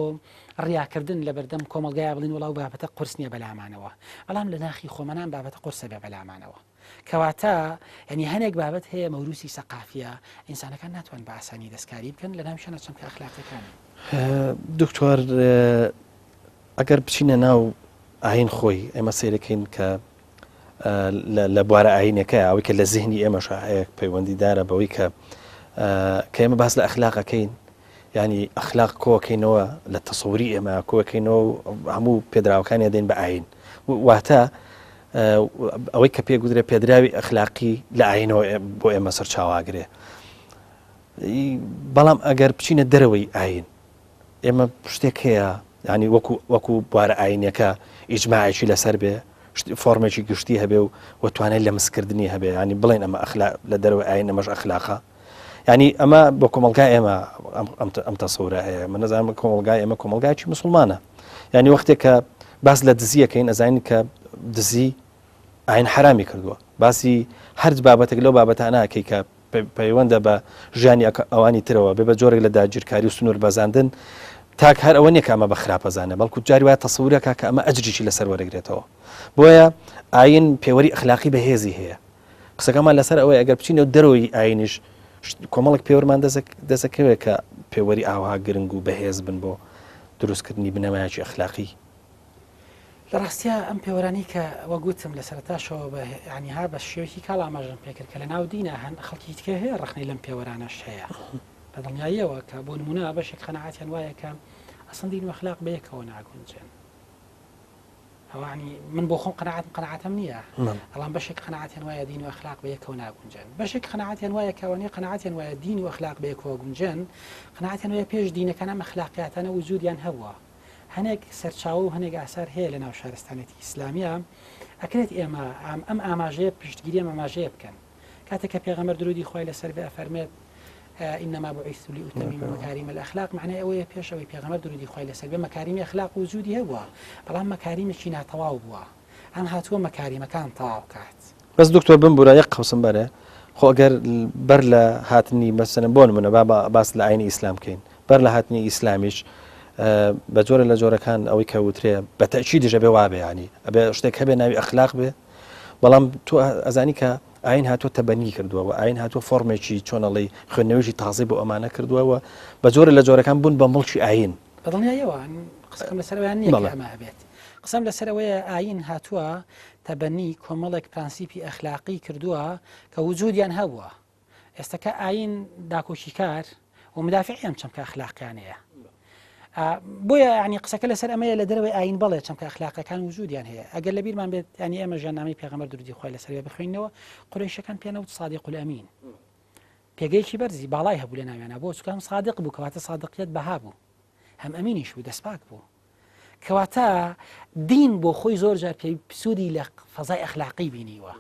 ڕیاکردن لە بەردەم کۆمەلگای بڵین وڵاو بابەتە قرس نییە بەلامانەوە بەڵام لە ناخی خۆمەنان بابەتە قرسە بێ بەلامانەوە کەواتە ینی هەنێک بابەت هەیە مەوروسی سەقافیە ئینسانەکان ناتوان بە ئاسانی دەستکاری بکەن لە ناوشانە چەمکە ئەخلاقیەکان دکتۆر ئەگەر بچینە ناو ئاین خۆی ئێمە سیرەکەین کە لە بوارە ئاینەکە ئەوەی کە لە زیهنی ئێمەش هەیە پەیوەندیدارە بەوەی کە ئێمە باس لە ئەخلاقەکەین ینی ئەخلاق کۆکەینەوە لە تەسەوری ئێمە کۆکەینەوە هەموو پێدراوەکانی دێن بە ئاین واتە ئەوەی کە پێگوترێ پێدراوی ئەخلاقی لە ئاینەوە بۆ ئێمە سەرچاواگرێ بەڵام ئەگەر بچینە دەرەوەی ئاین ئێمە شتێک هەیە ینی وەکو بوارە ئاینەکە ئیجماعێکی لەسەر بێ فۆرمێکی گشتی هەبێ و وەتوانێت لە مسکردنی هەبێ ینی بڵێن ئەمە لە دەرەوەی ئاین ئەمەش ئەخلاقە ینی ئەمە بۆ کۆمەلگای ئێمە ئەم تەسەورە هەیە من نەزانم کۆمەلگای ئێمە کۆمەلگایکی مسلمانە ینی وەختێک کە باس لە دزیەکەین ئەزانین کە دزی ئاین حرامی کردووە باسی هەر بابەتێک لەو بابەتانەکەی کە پەیوەندە بە ژیانی ئەوانی ترەوە بێ بە جۆرێک لە داگیرکاری و سنوور بەزاندن تاک هەر ئەوە نیە کە ئەمە بە خراپەزانە بەڵکو جاری وایە تەسەورەکە کە ئەمە ئەجریی لەسەر وەرەگرێتەوە بۆیە ئاین پێوەری ئەخلاقی بەهێزی هەیە قسەکەمان لەسەر ئەوەی ئەگەر بچینەوە دەرەوەی ئاینیش کۆمەڵک پێوەرمان دەسەکەوێت کە پێوەری ئاوا گرنگ و بەهێز بن بۆ دروستکردنی بنەمایکی ئەخلاقی لە ڕاستیە ئەم پێوەرانی کە وەگوتم لە سەرتاشەوە ینی ها بە شێوەیەکی کاڵ ئاماژەم پێکرد کە لە ناو دینە هەن خەڵکی تکە هەیە ڕخنەی لەم پێوەرانەش هەیە بە دڵنیاییەوە کە بۆ نمونە بەشێک قەنەعاتیان وایە کە ئەسڵ دین و ئەخلاق بەیەکەوە ناگونجێن ئەوانی من بۆ خۆم قەنەعاتم نییە بەڵام بەشێک قەنەعاتیان وایە دین و ئەخلاق بەیەکەوە ناگونجێن بەشێک قەنەعاتیان وایە کەوانەیە قەنەعاتیان وایە دین و ئەخلاق بەیەکەوە گونجێن قەنەعاتیان وایە پێش دینەکان ئەم ئەخلاقیاتانە وجودیان هەبووە هەنێک سەرچاوە و هەنێک ئاسار هەیە لە ناو شارستانێتی ئیسلامیە ئەکرێت ئێمە ئەم ئاماژەیە پشتگیری ئەم ئاماژەیە بکەن کاتێک کە پێغەمبەر درودی خۆی لەسەر بێ ئەفەرمێت إنما بعثت لأتمم مكارم الأخلاق معناه أوي بيش أوي بيغمر درودي خوي لسر بمكارم أخلاق وجودي هو بلام مكارم شينا طواو بوا أم هاتوا مكارم كان طواو كات بس دكتور بنبورا يقوسم بره خو أجر برلا هاتني مثلا بون من بابا باس لعين إسلام كين برلا هاتني إسلاميش بجور لجورة كان أوي كوتري بتأكيد جبه وابه يعني أبي أشتك هبه ناوي أخلاق به بلام تو أزانيك ئاین هاتووە تەبەنی کردووە و ئاین هاتووە فۆرمێکی چۆنەڵی خوێندنەوەژی تازی بۆ ئەمانە کردووەوە بە جۆرە لە جۆرەکان بوون بە مڵکی ئاین بەدڵنیایەوە قسەکەم لەسەرەوەیان نییە ئەمە هەبێت قسەم لەسەرەوەیە ئاین هاتووە تەبەنی کۆمەڵێک پرانسیپی ئەخلاقی کردووە کە وجودیان هەبووە ئێستاکە ئاین داکۆکی کار و مدافعیان چەمکە ئەخلاقیانەیە بۆیە ینی قسەکە لەسەر ئەمەیە لە دەرەوەی ئاین بەڵێ چەمکە ئەخلاقەکان وجودیان هەیە ئەگەر لە بیرمان بێت ینی ئێمە ژیاننامەی پێغەمبەر درودی خۆی لەسەر بخوێنەوە قورەیشەکان پێنەوت صادق الأمین پێگەیەکی بەرزی باڵای هەبوو لە ناویانە بۆ چکە هەم صادق بوو کەواتە صادقیت بەها بوو هەم ئەمینیش بوو دەستپاک بوو کەواتە دین بۆ خۆی زۆر جار پێی سوودی لە فەزای ئەخلاقی بینیوە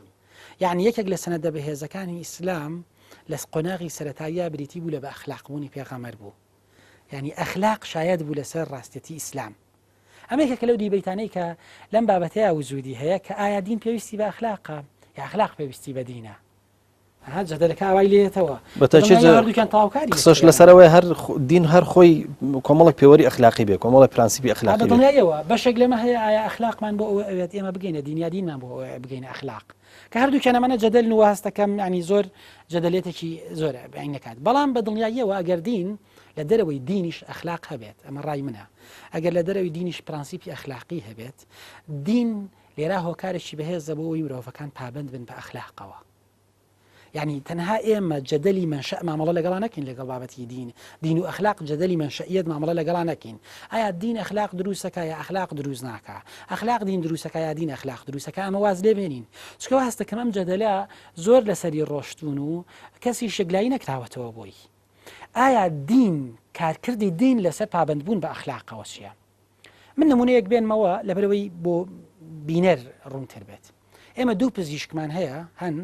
یعنی یەکێک لە سەنەدە بەهێزەکانی ئیسلام لە قۆناغی سەرەتاییە بریتی بوو لە بە ئەخلاقبوونی پێغەمبەر بوو يعني أخلاق شايد بوو لەسەر ڕاستەتی ئیسلام ئەمێکە لەو دیبەیتانەی کە لەم بابەتەیە وجودی هەیە کە ئایا دین پێویستی بە ئەخلاقە یا ئەخلاق پێویستی بە دینە جەدەلەکە ئاوای لێتەوە هەردووکیان تاواوکاری قسەش لەسەرەوەی هەر دین هەر خۆی کۆمەڵێک پێوەری ئەخلاقی بێ کۆمەڵێک پرانسیپی ئەخلاقی بەدڵنیایەوە بەشێک لەمە هەیە ئایا ئەخلاقمان بۆ ئەوێت ئێمە بگەینە دینیا دینمان بۆ بگەینە ئەخلاق کە هەردووکیان ئەمانە جەدەل و هەستەکەم ینی زۆر جەدەلێتێکی زۆرە بەعین نەکات بەڵام بەدڵنیاییەوە ئەگەر دین لە دەرەوەی دینیش ئەخلاق هەبێت ئەمە ڕای منە ئەگەر لە دەرەوەی دینیش پرانسیپی ئەخلاقی هەبێت دین لێرا هۆکارێکی بەهێزە بۆ ئەوی مرۆڤەکان پابند بن بە ئەخلاقەوە يعني تەنها ئێمە جەدەلی منشأ مامەڵە لەگەڵا نەکەین لەگەڵ بابەتی دین و ئەخلاق جەدەلی منشئیەت مامەڵە لەگەڵا نەکەین ئایا دین ئەخلاق دروستەکە یا ئەخلاق دروست ناکە ئەخلاق دین دروستەکە یا دین ئەخلاق دروستەکە ئەمە واز لێ بێنین چکە هەستەکەم ئەم جەدەلە زۆر لەسەری ڕۆشتون و کەسی شگلایی نەکراوەتەوە بۆی ئایا دین کارکردی دین لەسەر پابندبوون بە ئەخلاقەوە چییە من نمونەیەک بێنمەوە لەبەرەوەی بۆ بینەر ڕوونتر بێت ئێمە دوو پزیشکمان هەیە هەن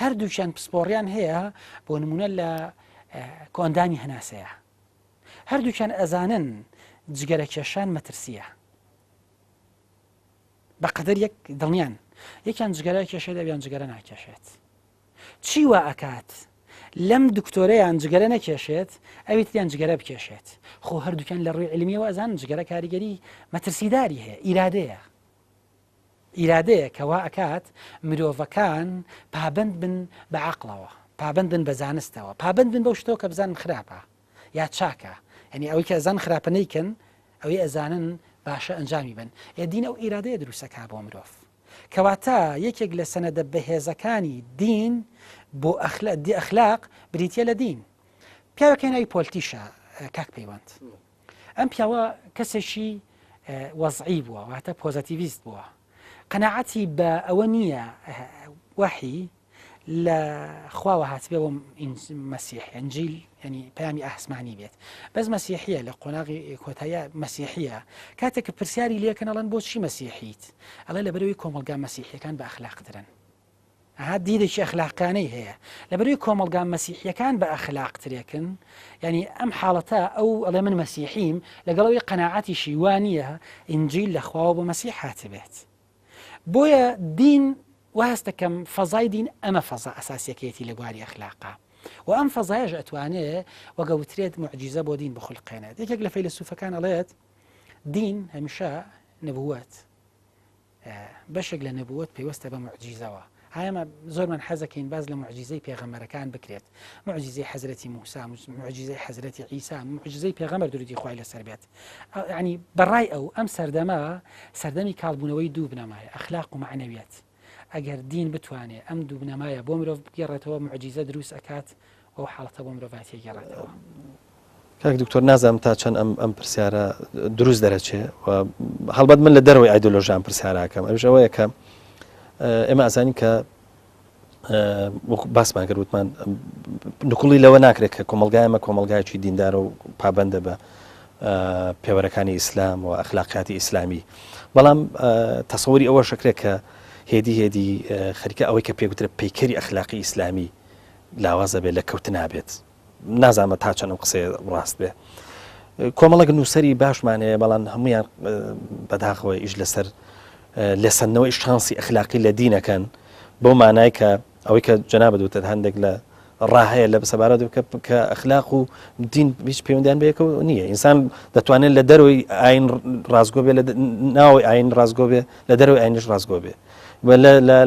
هەردووچیان پسپۆڕیان هەیە بۆ نمونە لە کۆندانی هەناسەیە هەردووچیان ئەزانن جگەرەکێشان مەترسیە بەقەدەر یەک دڵنیان یەکیان جگەرە کێشێت دەبیان جگەرە ناکێشێت چی وا ئەکات لەم دکتۆرەیان جگەرە نەکێشێت ئەوی تریان جگەرە بکێشێت خۆ هەردووکیان لە ڕووی علمیەوە ئەزان جگەرە کاریگەری مەترسیداری هەیە ئیرادەیە کەوا ئەکات مرۆڤەکان پابند بن بە عەقڵەوە پابند بن بە زانستەوە پابند بن بەو شتەوە کە بزانن خراپە یا چاکە یعنی ئەوەی کە ئەزان خراپە نەیکەن ئەوەی ئەزانن باشە ئەنجامی بن دین ئەو ئیرادەیە دروستەکە بۆ مرۆڤ کەواتە یەکێک لە سەنەدە بەهێزەکانی دین بۆ ئەخلاق بریتە لە دین پیاوەکەی ناوی پۆلتیشە کاک پەیوەند ئەم پیاوە کەسێکی وەزعی بووە واتە پۆزەتیڤیست بووە قەناعەتی بە ئەوە نییە وحی لە خواوە هاتبێ بۆ مەسیح ئەنجیل ینی پەیامی ئاسمانی بێت بەس مەسیحیە لە قۆناغی کۆتاییە مەسیحیە کاتێک کە پرسیاری لێکن ئەڵەن بۆچی مەسیحیت ئەڵێ لەبەرەوەی کۆمەلگا مەسیحیەکان بە ئەخلاقترن ئەها دیدێکی ئەخلاقانەی هەیە لەبەرەوەی کۆمەلگا مەسیحیەکان بە ئەخلاقترێکن ینی ئەم حاڵەتە ئەو ئەڵێ من مەسیحیم لەگەڵەوەی قەناعەتیشی وانە ئینجیل لە خواوە بۆ مەسیح هاتبێت بۆیە دین وهستەکەم فەزای دین ئەمە فەزا ئەساسیەکەیەتی لە بواری ئەخلاقا و ئەم فەزایەش ئەتوانێت وەگەوترێت معجیزە بۆ دین بخولقێنێت یەکێک لە فەیلسوفەکان ئەڵێت دین هەمیشە نەبووەت بەشێک لە نەبووەت پێوەستە بە معجیزەوە هایەمە زۆرمان حەزەکەین باز لە معجیزەی پێغەمبەرەکان بکرێت معجیزەی حەزرەتی موسا معجیزەی حەزرەتی عیسا معجیزەی پێغەمبەر درودی خوای لەسەر بێت ینی بەڕای ئەو ئەم سەردەمە سەردەمی کاڵبوونەوەی دوو بنەمایە ئەخلاق و معنەویەت ئەگەر دین بتوانێت ئەم دوو بنەمایە بۆ مرۆڤ بگێڕێتەوە معجیزە دروست ئەکات ئەو حاڵەتە بۆ مرۆڤ تێگەڕێتەوە کاک دکتۆر نازانم تا چەند ئەم پرسیارە دروست دەرەچێ و هەڵبەت من لە دەرەوەی ئایدۆلۆژیان پرسیارەکەم ئەوش ئەوەیە کە ئێمە ئازانی کە باسمان کرد وتمان نکوڵی لەوە ناکرێت کە کۆمەلگای ئەمە کۆمەلگایکی دیندارە و پابەندە بە پێوەرەکانی ئیسلام و ئەخلاقیاتی ئیسلامی بەڵام تەسەووری ئەوە شکرێت کە هێدی خەریکە ئەوەی کە پێگوترە پەیکەری ئەخلاقی ئیسلامی لاوازە بێت لە کەوت نابێت نازانمە تا چەند قسەی ڕاست بێ کۆمەڵک نووسری باشمانەیە بەڵام هەمویان بەداخەوە ئیش لەسەر لەسەنەوەی شانسی ئەخلاقی لە دینەکەن بۆ مانای کە ئەوەی کە جەنابەت وتت هەندێک لە ڕاهەیە لە سەبارەت کە ئەخلاق و دین هیچ پەیوەندیان بەیەکەوە نییە ئینسان دەتوانێت لە دەرەوەی ئاین ڕازگۆ بێ لە ناوەی ئاین ڕازگۆ بێ لە دەرەوەی ئاینش ڕازگۆ بێ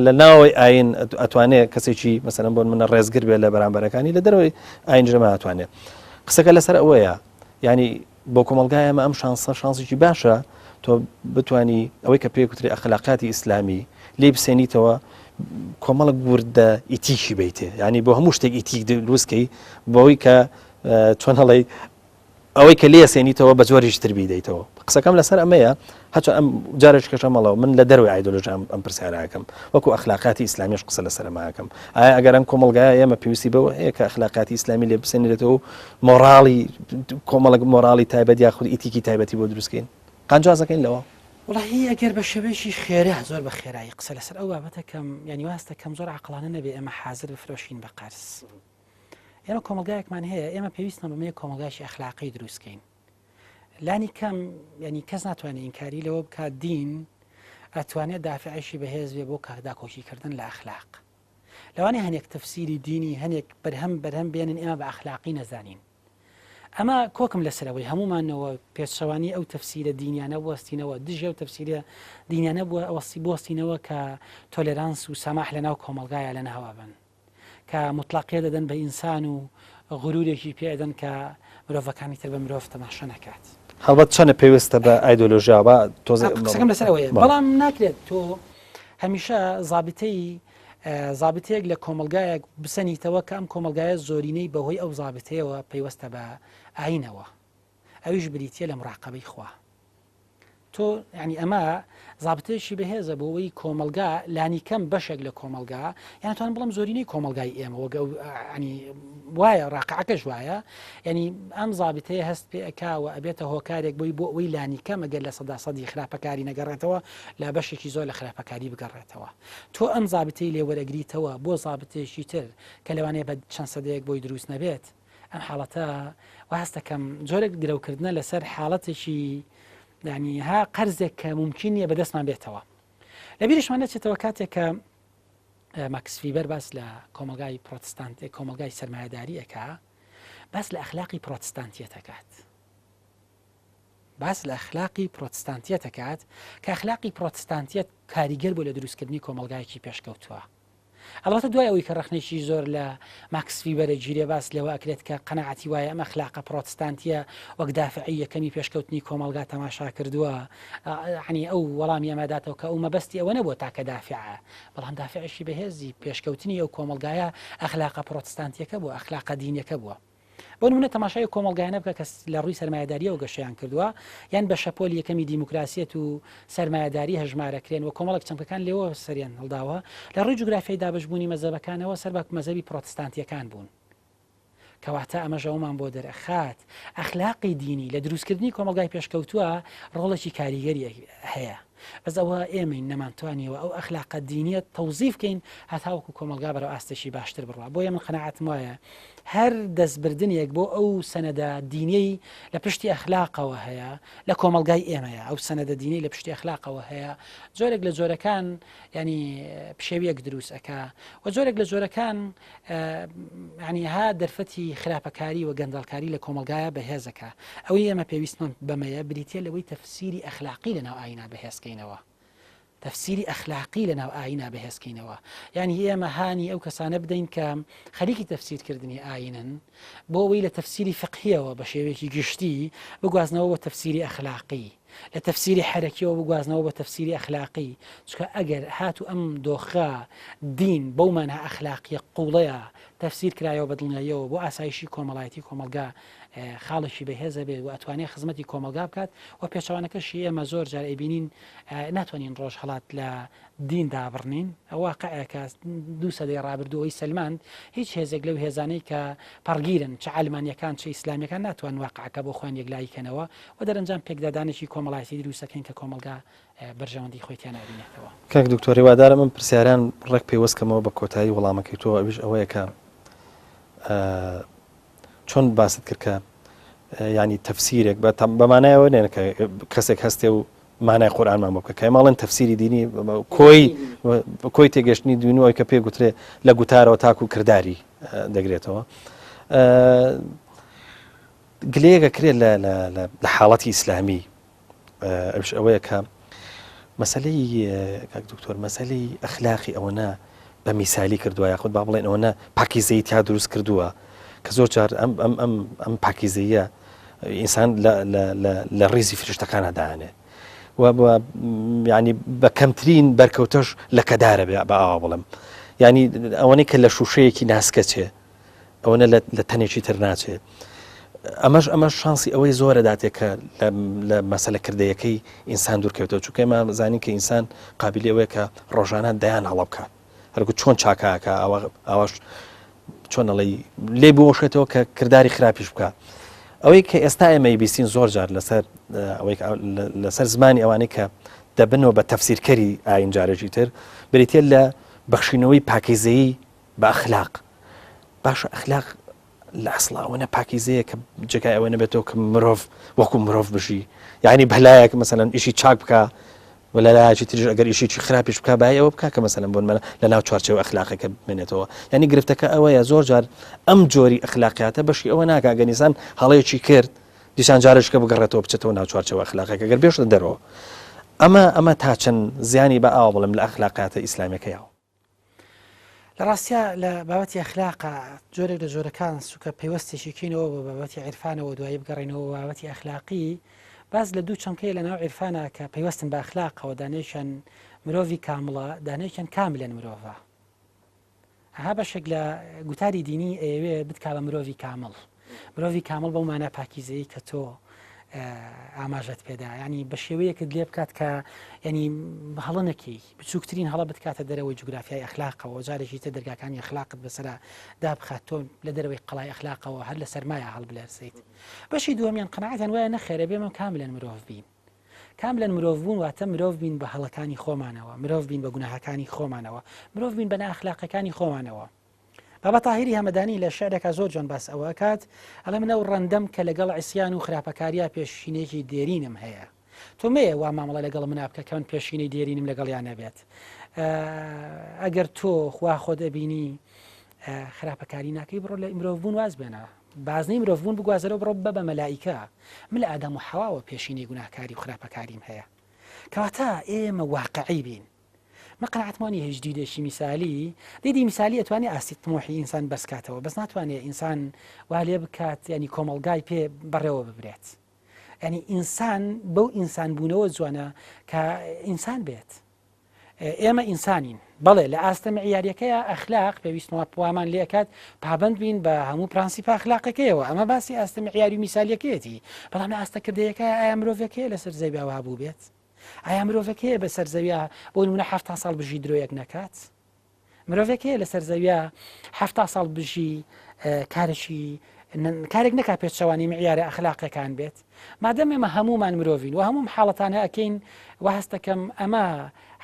لە ناوەی ئاین ئەتوانێت کەسێکی مەسەلەن بۆ منە ڕێزگر بێت لە بەرامبەرەکانی لە دەرەوەی ئاین ژەمە ئەتوانێت قسەکە لەسەر ئەوەیە ینی بۆ کۆمەلگای ئەمە ئەم شانسێکی باشە تۆ بتانی ئەوەی کە پێکوتری ئەخلاقاتی ئیسلامی لێ بسێنیتەوە کۆمەڵک وردە ئیتیشی بیتێ ینی بۆ هەموو شتێک ئیتیک دروستکەی بۆەوەی کە چۆن هەڵی ئەوەی کە لێ سێنیتەوە بە جۆریش تربی دەیتەوە قسەکەم لەسەر ئەمەیە هەچ ئەم جارش کەشە مەڵەوە من لە دەروی ئایدۆلۆژی ئەم پرسیارەکەم وەکو ئەخلاقاتی ئیسلامیش قسە لەسەر ئەماکەم ئایا ئەگەر ئەم کۆمەلگایە ئێمە پێویستی بەوە هەیە کە ئەخلاقاتی ئیسلامی لێ بسێنێتەوە مۆڕاڵی کۆمەڵک مۆڕاڵی تایبەت یاخود ئیتیکی تایبەتی بۆ دروستکەین قانجازەکەین لەوە وڵی ئەگەر بە شێوەیەکی خێرا زۆر بە خێرایی قسە لەسەر ئەو بابەتەکەم ینی واستە کەم زۆر عقلانە نەبێ ئێمە حازر بفرۆشین بە قەرز ئێمە کۆمەلگایەکمان هەیە ئێمە پێویستە بەمەیە کۆمەلگایشی ئەخلاقی دروستکەین لانی کەم ینی کەس ناتوانێت ئینکاری لەوە بکات دین ئەتوانێت دافعشی بەهێز بێ بۆ کارداکۆشیکردن لە ئەخلاق لەوانێ هەنێک تەفسیری دینی هەنێک بەرهەم بێنن ئێمە بە ئەخلاقی نەزانین ئەمە کۆکم لەسەرەوەی هەمومانەوە پێچەوانی ئەو تەفسیرە دینیانە وەستینەوە دژە و تەفسیرە دینیانە بووە ئەوەستی بۆستینەوە کە تۆلێرانس و سەماح لەناو کۆمەلگایە لە نەهەوا بن کە مطلقیە دەدەن بە ئینسان و غرورێکی پێدەن کە مرۆڤەکانی تر بە مرۆڤ تەماشا نەکات هەڵبەت چەنە پێویستە بە ئایدۆلۆژیاوە تۆزەکەم لەسەرەوەیە بەڵام ناکرێت تۆ هەمیشە زابطەیەک لە کۆمەلگایەک بسەنیتەوە کە ئەم کۆمەلگایە زۆرینەی بەهۆی ئەو زابطەیەوە پەیوەستە بە ئاینەوە ئەویش بریتە لە مراقبەی خوا تۆ ینی ئەمە زابطەیەکی بەهێزە بۆەوەی کۆمەلگا لانی کەم بەشێک لە کۆمەلگا یانتوان بڵم زۆرینەی کۆمەلگای ئێمە ینی وایە ڕاقعەکەش وایە ینی ئەم زابطەیە هەست پێ ئەکاوە ئەبێتە هۆکارێک بۆی بۆ ئەوەی لانی کەم ئەگەر لە سەداسەدی خراپەکاری نەگەڕێتەوە لە بەشێکی زۆر لە خراپەکاری بگەڕێتەوە تۆ ئەم زابطەی لێوەرەگریتەوە بۆ زابطەیەکی تر کە لەوانەیە بە چەند سەدەیەک بۆی دروست نەبێت ئەم حاڵەتە وهستەکەم جۆرێک گرەوکردنە لەسەر حاڵەتێکی ینی ها قەرزێک کە ممکن نیە بەدەستمان بێتەوە لە بیرشمان نەچێتەوە کاتێک کە ماکس فیبەر باس لە کۆمەلگای پرۆتستانت کۆمەلگای سەرمایەداریەکە باس لە ئەخلاقی پرۆتستانتیەتەکات باس لە ئەخلاقی پرۆتستانتیەتەکات کە ئەخلاقی پرۆتستانتیەت کاریگەر بۆ لە دروستکردنی کۆمەلگایەکی پێشکەوتووە ئەڵبەتە دوای ئەوەی کە ڕخنێکی زۆر لە ماکس فیبەرە گیرێ باس لەوە ئەکرێت کە قەناعەتی وایە ئەمە ئەخلاقە پڕۆتستانتیە وەک دافعی یەکەمی پێشکەوتنی کۆمەلگا تەماشا کردووە عنی ئەو وەڵامی ئەمەداتەوە کە ئەو مەبەستی ئەوە نەبووە تاکە دافعە بەڵام دافعشی بەهێزی پێشکەوتنی ئەو کۆمەلگایە ئەخلاقە پڕۆتستانتیەکە بووە ئەخلاقە دینیەکە بووە بۆ نمونە تەماشای کۆمەلگایانە بکە کە لە ڕووی سەرمایه‌داریە و گەشەیان کردووە یان بە شەپۆلی یەکەمی دیموکراسیەت و سەرمایه‌داری هەژمارەکرێن و کۆمەڵێک چەمکەکان لێوە سەریان هەڵداوە لە ڕووی جوگرافیای دابەشبوونی مەزەبەکانەوە سەر بە مەزەبی پڕۆتستانتیەکان بوون کەواتە ئەمە ژەومان بۆ دەرەخات ئەخلاقی دینی لە دروستکردنی کۆمەلگای پێشکەوتووە ڕۆڵێکی کاریگەری هەیە بەس ئەوە ئێمەین نەمانتوانیەوە ئەو ئەخلاقە دینیەت تەوزیف بکەین هەتاوەکو کۆمەلگا بەرەو ئاستێکی باشتر بڕوە بۆیە من قەناعەتم وایە هەر دەستبردنێک بۆ ئەو سەنەدە دینیەی لە پشتی ئەخلاقەوە هەیە لە کۆمەلگای ئێمەیە ئەو سەنەدە دینی لە پشتی ئەخلاقەوە هەیە جۆرێک لە جۆرەکان ینی پشێویەک دروست ئەکا و جۆرێک لە جۆرەکان ینی ها دەرفەتی خراپەکاری و گەندەڵکاری لە کۆمەلگایە بەهێزەکە ئەوەی ئێمە پێویستمان بەمەیە بریتە لەوەی تەفسیری ئەخلاقی لەناو ئاینا بەهێزکەینەوە تەفسیری ئەخلاقی لەناو ئاینا بەهێزکەینەوە یعنی ئێمە هانی ئەو کەسانە بدەین کە خەریکی تەفسیرکردنی ئاینن بۆ ئەوەی لە تەفسیری فقهیەوە بە شێوەیەکی گشتی بگوازنەوە بۆ تەفسیری ئەخلاقی لە تەفسیری حرەکیەوە بگوازنەوە بە تەفسیری ئەخلاقی چکە ئەگەر هاتو ئەم دۆخە دین بەومانە ئەخلاقیە قوڵەیە تەفسیر کرایەوە بە دڵنیاییەوە بۆ ئاسایشی کۆمەڵایەتی کۆمەلگا خاڵێکی بەهێزە بێت و ئەتوانێت خزمەتی کۆمەلگا بکات و پێچەوانەکەشی ئێمە زۆر جار ئەبینین ناتوانین ڕۆژ هەڵات لە دین دابڕنین ئەوواقعەکە دوو سەدەی ڕابردووەی سلمان هیچ هێزێک لەو هێزانەی کە پەڕگیرن چه ئالمانیەکان چه ئیسلامیەکان ناتوان واقعەکە بۆ خۆیان یەکلایکەنەوە و دەرەنجام پێکدادانێکی کۆمەڵایەتی دروستەکەین کە کۆمەلگا بەرژەوەندی خۆیان نبینێتەوە کاک دکتۆری وادارە من پرسیاران ڕێک پێوەستکەمەوە بە کۆتایی وەڵامەکەی تۆ ئەویش ئەوەیە کە چۆن باست کرد کە ینی تەفسیرێک بەمانایەوە نێن کە کەسێک هەستێ و مانای قورئانمان بۆ بکە کە ماڵن تەفسیری دینی کۆی تێگەشتنی دوینەوەی کە پێ گوترێ لە گوتارەوە تاکو کردداری دەگرێتەوە گلەیەکە کرێت لە حاڵەتی ئیسلامی ئەوش ئەوەیە کە مەسەلەی کاک دکتۆر مەسەلەی ئەخلاقی ئەوەنە بە میسالی کردووە یاخود با بڵێن ئەوەنە پاکیزەی تا دروست کردووە کە زۆر جار ئەم پاکیزەیە ئینسان لە ڕیزی فریشتەکانە دایانێ و ینی بە کەمترین بەرکەوتەش لە کەدارە بە ئاوا بڵم ینی ئەوەنەی کە لە شوشەیەکی ناسکەچێ ئەوەنە لە تەنێکی تر ناچێت ئەمەش شانسی ئەوەی زۆرە داتێک کە لە مەسەلە کردەیەکەی ئینسان دوورکەوتەوە چونکە ئێمە زانین کە ئینسان قابلی ئەوەیە کە ڕۆژانە دەیان هەڵە بکات هەرگو چۆن چاکاکە ئەوەش چۆن ئەڵێ لێ بۆشێتەوە کە کردداری خراپیش بکات ئەوەی کە ئێستا ئێمەی بیستین زۆر جار لەسەر زمانی ئەوانەی کە دەبنەوە بە تەفسیرکەری ئاین جارێکی تر بریتە لە بەخشینەوەی پاکیزەیی بە ئەخلاق باشە ئەخلاق لە ئەسڵ ئەوەنە پاکیزەیە کە جێگای ئەوە نەبێتەوە کە مرۆڤ وەکو مرۆڤ بژی یعنی بەلایەک مەسەلەن ئیشی چاک بکە و لە لایەکی تریش ئەگەر ئیشێکی خراپیش بکە باە ئەوە بکە کە مەسەلەن بۆ منە لە ناو چوارچەوە ئەخلاقەکە بمێنێتەوە ینی گرفتەکە ئەوەیە زۆر جار ئەم جۆری ئەخلاقیاتە بەشی ئەوە ناکە گەنیسان هەڵەیەکی کرد دیسان جارشکە بگەڕێتەوە بچێتەوە ناو چوارچەوە ئەخلاقەکە گەر بێشتە دەرەوە ئەمە تا چەند زیانی بە ئاوا بڵم لە ئەخلاقیاتە ئیسلامیەکەیەوە لە ڕاستیا لە بابەتی ئەخلاقە جۆرێک لە جۆرەکان سوکە پەیوەستێکینەوە بە بابەتی عیرفانەوە دوایی بگەڕێنەوە بابەتی ئەخلاقی باز لە دوو چەمکەی لە ناو عیرفانە کە پەیوەستن بە ئەخلاقەوە دانێشان مرۆڤی کامڵە دانێکیان کاملەن مرۆڤە ئەها بەشێک لە گوتاری دینی ئەوێ بتکا بە مرۆڤی کامڵ مرۆڤی کامڵ بەو مانە پاکیزەیە کە تۆ ئاماژەت پێدا ینی بە شێوەیەکت لێ بکات کە ینی هەڵەنەکەی بچووکترین هەڵە بتکاتە دەرەوەی جوگرافیای ئەخلاقەوە جارێکی تە دەرگاکانی ئەخلاقت بەسەرا دابخات تۆ لە دەرەوەی قەڵای ئەخلاقەوە هەر لە سەرمایە هەڵبلەرسیت بەشی دووەمیان قەناعەتیان وایە نەخێرە بێمە کاملەن مرۆڤ بین کاملەن مرۆڤ بوون واتە مرۆڤ بین بە هەڵەکانی خۆمانەوە مرۆڤ بین بە گوناهەکانی خۆمانەوە مرۆڤ بین بە نائەخلاقەکانی خۆمانەوە بابا تاهیری هەمەدانی لە شعرێکە زۆر جوان باس ئەوە کات ئەڵێ منە و ڕەندەم کە لەگەڵ عیسیان و خراپەکاریە پێشینێکی دێرینم هەیە تۆ مەیە وا مامەڵە لەگەڵ منا بکە کە من پێشینەی دێرینم لەگەڵیان نەبێت ئەگەر تۆ خوا خۆ دەبینی خراپەکاری ناکەی بڕۆ لە مرۆڤ بوون واز بێنە بازنەی مرۆڤ بوون بگوازەرەوە بڕۆ بە مەلائیکە من لە ئادەم و حەواوە پێشینەی گوناهکاری و خراپەکاریم هەیە کەواتە ئێمە واقعی بین ما قەنەعەتمانی هیچ دیدێکی میسالی دیدی میسالی ئەتوانێت ئاستی تمۆحی ئینسان بەسکاتەوە بەس ناتوانێت ئینسان وا لێ بکات ینی کۆمەلگای پێ بەڕێوە ببرێت ینی ئینسان بەو ئینسان بوونەوە جوانە کە ئینسان بێت ئێمە ئینسانین بەڵێ لە ئاستە معیاریەکەیە ئەخلاق پێویستەوە پوامان لێکات پابند بین بە هەموو پرانسیپ ئەخلاقەکەیەوە ئەمە باسی ئاستە معیاری میسالیەکەیەتی بەڵام لە ئاستەکردەیەکە ئایا مرۆڤەکەیە لەسەر زەوی وا بوو بێت ئایا مرۆڤەکەیە بەسەر زەویە بۆ نمونە 7 ساڵ بژی درۆیەک نەکات مرۆڤەکەیە لەسەر زەویە 7 ساڵ بژی کارێک نەکات پێچەوانی معیارە ئەخلاقیەکان بێت مادەم ئێمە هەمومان مرۆڤین و هەموم حاڵەتانە ئەکەین و هەستەکەم ئەمە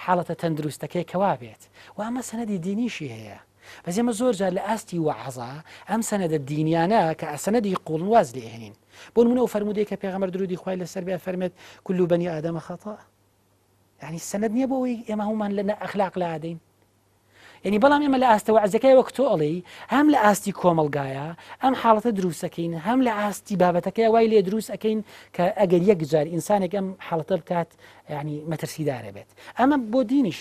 حاڵەتە تەندروستەکەی کەوا بێت و ئەمە سەنەدی دینیشی هەیە بەس ئێمە زۆر جار لە ئاستی وەعەزە ئەم سەنەدە دینیانە کە سەنەدی قوڵنواز لێهێنین بۆ نمونە و فەرمودەی کە پێغەمبەر درودی خوای لەسەر بێ فەرمێت كل بني آدم خطأ يعني سەنەد نییە بۆەوەی ئێمە هەمومان لە ئەخلاق لا دەین يعني بەڵام ئێمە لە ئاستە وەعزەکەی وەک تۆ ئەڵێی هەم لە ئاستی کۆمەلگایە ئەم حاڵەتە دروستەکەین هەم لە ئاستی بابەتەکەی وای لێ دروست ئەەکەین کە ئەگەر یەک جار ئینسانێک ئەم حاڵەتە بکات يعني مەترسیدارە بێت ئەمە بۆ دینیش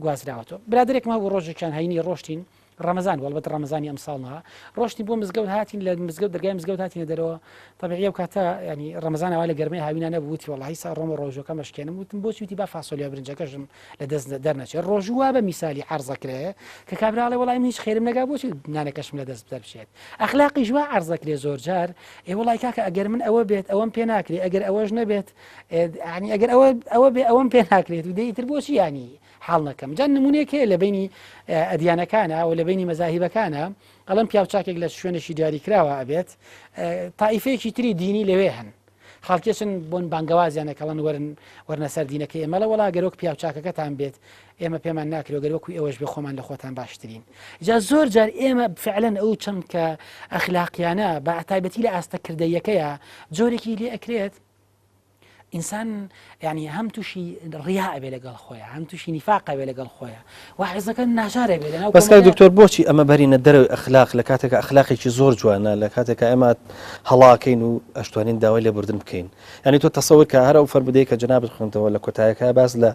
گوازراوەتەوە برادێکمە بۆ ڕۆژێکیان هەینی ڕۆشتین ڕەمەزان وەڵبەت ڕەمەزانی ئەمساڵنەوە ڕۆشتی بۆ مزگەوت هاتین لە مزگەوت دەرگای مزگەوت هاتینە دەرەوە طبیعیە و کاتە ینی ڕەمەزان ئەوە لە گەرمەی هاوینە نەبووتی وەڵی سا ڕۆمە ڕۆژەکە مەشکێنم وتم بۆچی وتی با فاسۆلیا برنجەکەشم لە دەست دەرنەچێت ڕۆژووا بە میسالی عەرزەکرێ کە کابراڵێ وەڵی من هیچ خێرم نەگا بۆچی نانەکەشم لە دەست دەربشێت ئەخلاقی ژوا عەرزەکرێ زۆر جار وڵی کاکە ئەگەر من ئەوە بێت ئەوەم پێ ناکرێت ئەگەر ئەوەش نەبێت ینی ئەگەر ئەوە بێ ئەوەم پێ ناکرێت و دەیتر بۆچی ینی حاڵ نەکەم جان نمونەیەک هەیە لە بینی ئەدیانەکانە و لە بینی مەزاهیبەکانە ئەڵەم پیاوچاکێک لە شوێنێکی دیاری کراوە ئەبێت تائیفەیەکی تری دینی لەوێ هەن خەڵکێشن بۆن بانگەوازیانە کەڵەن وەرنە سەر دینەکەی ئێمە لە وەڵا گەرۆک پیاوچاکەکەتان بێت ئێمە پێمان ناکرێت گەروەکوی ئەوەش بێ خۆمان لە خۆتان باشترین جا زۆر جار ئێمە فعلەن ئەو چەند کە ئەخلاقیانە بە تایبەتی لە ئاستەکردەیەکەیە جۆرێکی لێ ئەکرێت ئینسان يعني هەم تووشی ڕیا ئەبێ لەگەڵ خۆیە هەم تووشی نیفاق ئەبێ لەگەڵ خۆیە وحزەکە ناژارە بێت لەناو بەس دکتۆر بۆچی ئەمە بەرینە دەرەوەی ئەخلاق لە کاتێکە ئەخلاقێکی زۆر جوانە لە کاتێکە ئێمە هەڵاکەین و ئەشتوانین داوای لێبوردن بکەین ینی تۆ تەسەور کە هەر ئەو فەرمودەی کە جەنابەت خوێنتەوە لە کۆتاییەکە باس لە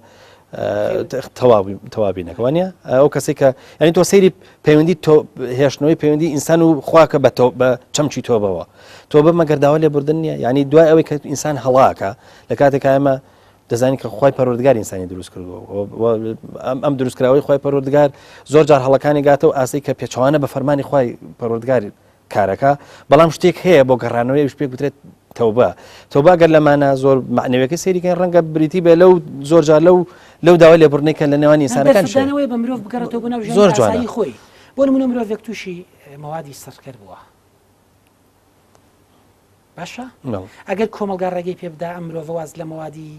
تەوابینەکەوانە ئەو کەسێک کە ینی تۆ سەیری پەیوەندی تۆ هێشتنەوەی پەیوەندی ئینسان و خواکە بە چەمچی تۆبەوە تۆ بە مەگەر داوا لێبوردن نییە ینی دوای ئەوەی کە ئینسان هەڵاکە لە کاتێک ئێمە دەزانین کە خی پەروەردگار ئینسانی دروست کردووە ئەم دروستکراوەی خی پەروەردگار زۆر جار هەڵەکانی گاتە و ئاسی کە پێچوانە بە فەرمانی خی پەروەردگار کارەکە بەڵام شتێک هەیە بۆ گەڕانەوەی پێ گوترێت تەوبە گەر لەمانە زۆر معنەوەیەکە سەیریکەین ڕەنگە بریتی بێ لەو زۆر جار لەو داوا لێبوردنەکە لە نێوان ئینسانەکان شانەوەی بە مرۆڤ بگەڕێتەوە بۆ ناو زۆر جوانە خۆی بۆ نمونە مرۆڤێک تووشی مەوادی سەرکەر بووە باشە ئەگەر کۆمەلگا ڕێگەی پێ بدا ئەم مرۆڤ واز لە مەوادی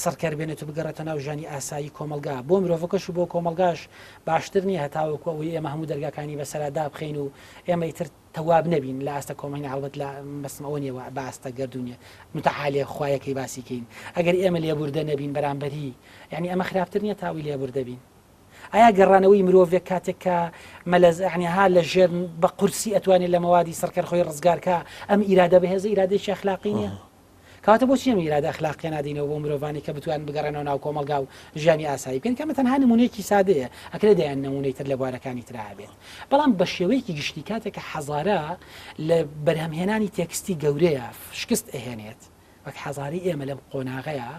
سەرکەر بێنێت و بگەڕێتە ناو ژانی ئاسایی کۆمەلگا بۆ مرۆڤەکەش و بۆ کۆمەلگاش باشتر نییە هەتاوەکو ئەوەی ئێمە هەموو دەرگاکانی بەسەرادا بخەین و ئێمە ئیتر تەواب نەبین لە ئاستە کۆمەڵی هەڵبەت لە بەسمەوە نیە بە ئاستە گەردونیە متعالێ خوایەکەی باسیکەین ئەگەر ئێمە لێبوردە نەبین بەرامبەری یعنی ئەمە خراپتر نییە تاوی لێبوردە بین ئایا گەڕانەوەی مرۆڤێک کاتێک کە مەلەزعنیها لە ژێر بە قورسی ئەتوانێت لە مەوادی سەرکەر خۆی ڕزگارکە ئەم ئیرادە بەهێزە ئیرادێکی ئەخلاقی نییە کاتە بۆچی ئەم ئیرادە ئەخلاقیە نادینەوە بۆ مرۆڤانی کە بتوان بگەڕێنەوە ناو کۆمەلگا و ژیانی ئاسایی بکەن کەمە تەنها نمونەیەکی سادەیە ئەکرێ دەیان نمونەی تر لە بوارەکانی ترا بێت بەڵام بە شێوەیەکی گشتی کاتێک کە حەزارە لە بەرهەمهێنانی تێکستی گەورەیە شکست ئەهێنێت وەک حەزاری ئێمە لەم قۆناغەیە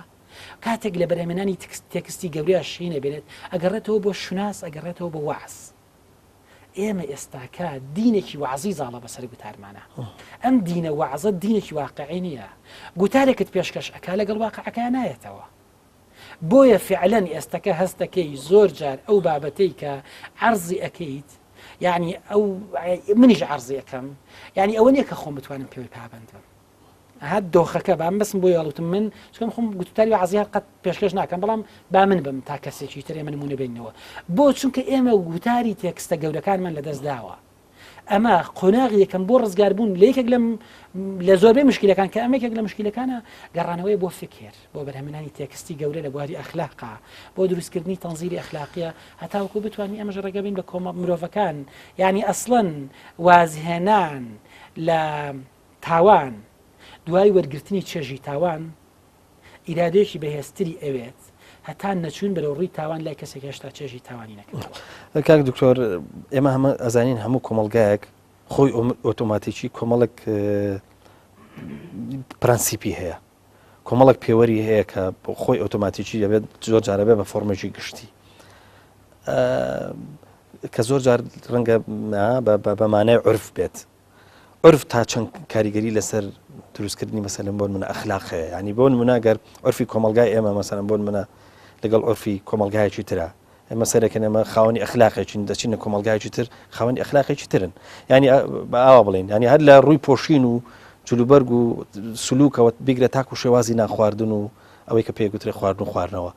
کاتێک لە بەرهەمهێنانی تێکستی گەورەیە شینە بێنێت ئەگەڕێتەوە بۆ شوناس ئەگەڕێتەوە بۆ وەعز ئێمە ئێستاکە دینێکی وەعزی زاڵە بەسەر گوتارمانە ئەم دینە وەعزە دینێکی واقعی نییە گوتارێکت پێشکەش ئەکا لەگەڵ واقعەکە نایەتەوە بۆیە فعلەن ئێستەکە هەستەکەی زۆر جار ئەو بابەتەی کە عەرزی ئەکەیت یعنی ئەو منیش عەرزی ئەەکەم یعنی ئەوە نییە کە خۆم بتوانم پێوەی پابەند بم هات دۆخەکە بام بەسم بۆ یاڵوتم من چکەم خۆم گوتاری عەرزیار قەت پێشکەش ناکەم بەڵام با من بم تا کەسێکی تر ئێمە نمونە بینەوە بۆ چونکە ئێمە گوتاری تێکستە گەورەکانمان لەدەست داوە ئەمە قۆناغی یەکەم بۆ ڕزگاربوون لە یەکێک لە زۆربەی مشکلەکان کە ئەمەکێک لە مشکلەکانە گەڕانەوەی بۆ فکر بۆ بەرهەمهێنانی تێکستی گەورە لە بواری ئەخلاقا بۆ دروستکردنی تەنزیلی ئەخلاقیە هەتاوەکو بتوانین ئەمەش ڕێگە بین بە کۆمە مرۆڤەکان یعنی ئەسڵەن وازهێنان لە تاوان دوای وەرگرتنی چێژی تاوان ئیرادێکی بەهێزتری ئەوێت هەتا نەچوون بەرەو ڕووی تاوان لای کەسێک هێشتا چێژی تاوانی نەکردەوە. کاک دکتۆر ئێمە هەمە ئەزانین هەموو کۆمەلگایەک خۆی ئۆتۆماتیکی کۆمەڵک پرەنسیپی هەیە، کۆمەڵک پێوەری هەیە کە خۆی ئۆتۆماتیکی دەبێت زۆر جارە بێ بە فۆرمێکی گشتی کە زۆر جار ڕەنگە بەمانای عرف بێت. عرف تا چەند کاریگەری لەسەر دروستکردنی مەسەلەن بۆن منە ئەخلاقەیە، ینی بۆن مناگەر عرفی کۆمەلگای ئێمە مەسەلەن بۆن منە لەگەڵ عرفی کۆمەلگایەکی ترە ئێمە سەرەکەن ئێمە خاوەنی ئەخلاقێکین دەچینە کۆمەلگایەکی تر خاوەنی ئەخلاقێکی ترن، ینی ئاوا بڵێن ینی هەر لە ڕووی پۆشین و جلوبەرگ و سلوکەوە بیگرە تاکو شێوازی ناخواردن و ئەوەی کە پێگوترێ خواردن و خواردنەوە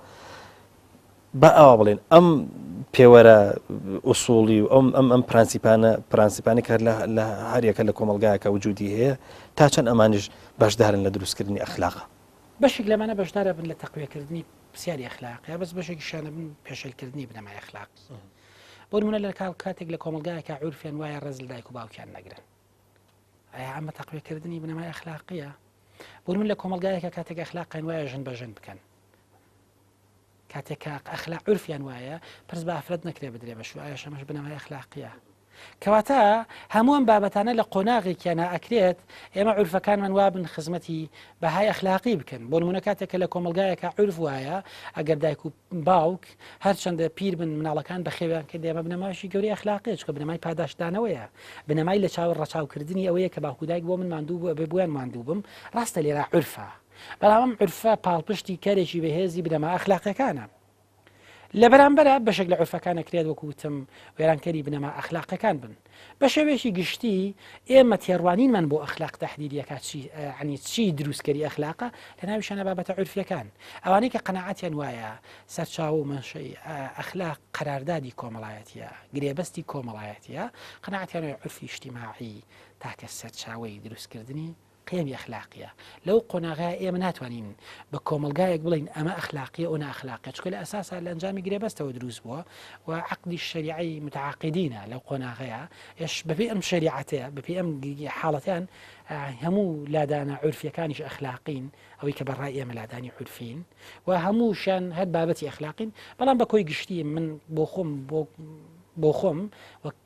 بە ئاوا بڵێن ئەم پێوەرە ئوسوڵی و ئەم پرانسیپانی کە لە هەریەکە لە کۆمەلگایەکە وجودی هەیە تا چەند ئەمانش بەشدارن لە دروستکردنی ئەخلاقە. بەشێک لەمانە بەشدارە بن لە تەقویەکردنی پرسیاری ئەخلاق یا بەس بەشێکی شانە بن پێشێلکردنی بنەمای ئەخلاق. بۆ نمونە لە کاتێک لە کۆمەلگایەکە عورفیان وایە ڕێز لە دایک و باوکیان نەگرن، ئایا ئەمە تەقویەکردنی بنەمای ئەخلاقیە؟ بۆ نمونە لە کۆمەلگایەکە کاتێک ئەخلاقیان وایە ژن بە ژن بکەن، کاتێک ئەخلاق عورفیان وایە پرس بە ئافرەت نەکرێ بدرێ بەشو، ئایا شەمەش بنەمای ئەخلاقیە؟ کەواتە هەمووان بابەتانە لە قۆناغێکیانە ئەکرێت ئێمە عورفەکانمان وابن خزمەتی بەهای ئەخلاقی بکەن. بۆ نمونە کاتێکە لە کۆمەلگایەکە عورف وایە ئەگەر دایک و باوک هەرچەندە پیر بن مناڵەکان بەخێویان کرد ئێمە بنەمایشی گەوری ئەخلاقی چکە بنەمای پاداشدانەوەیە، بنەمای لە چاوە ڕەچاوکردنی ئەوەیە کە باوکو دایک بۆ من ماندوو بووە بێ بویان ماندوو بم، ڕاستە لێرە عورفە، بەڵام ئەم عورفە پاڵپشتی کارێکی بەهێزی بنەما ئەخلاقیەکانە. لە بەرامبەرە بەشێک لە عورفەکانە کرێت وەکوتم وێرانکەری بنەما ئەخلاقەکان بن. بە شێوێکی گشتی ئێمە تێڕوانینمان بۆ ئەخلاق تەحلیلیەکە عنی چی دروستکەری ئەخلاقە لە ناویشانە بابەتە عورفیەکان، ئەوانەی کە قەناعەتیان وایە سەرچاوە و منشەی ئەخلاق قەراردادی کۆمەڵایەتیە، گرێبەستی کۆمەڵایەتیە، قەناعەتیان وایە عورفی اجتیماعی تاکە سەرچاوەی دروستکردنی قیمی ئەخلاقیە. لەو قۆناغای ئێمە ناتوانین بە کۆمەلگایەک بڵین ئەمە ئەخلاقیە ئەو ناخلاقیە، چکە لە ئەساسا لە ئەنجامی گرێبەستەوە دروست بووە و عەقدی شەریعەی متعاقدینە لەو قۆناغەیە، ئێش بەپێی ئەم شەریعەتەیە بەپێی ئەم حاڵەتیان هەموو لادانە عورفیەکانیش ئەخلاقین، ئەوەی کە بەڕای ئێمە لادانی عورفین و هەمووشان هەر بابەتی ئەخلاقین، بەڵام بە کۆی گشتی من بۆ خۆم وەک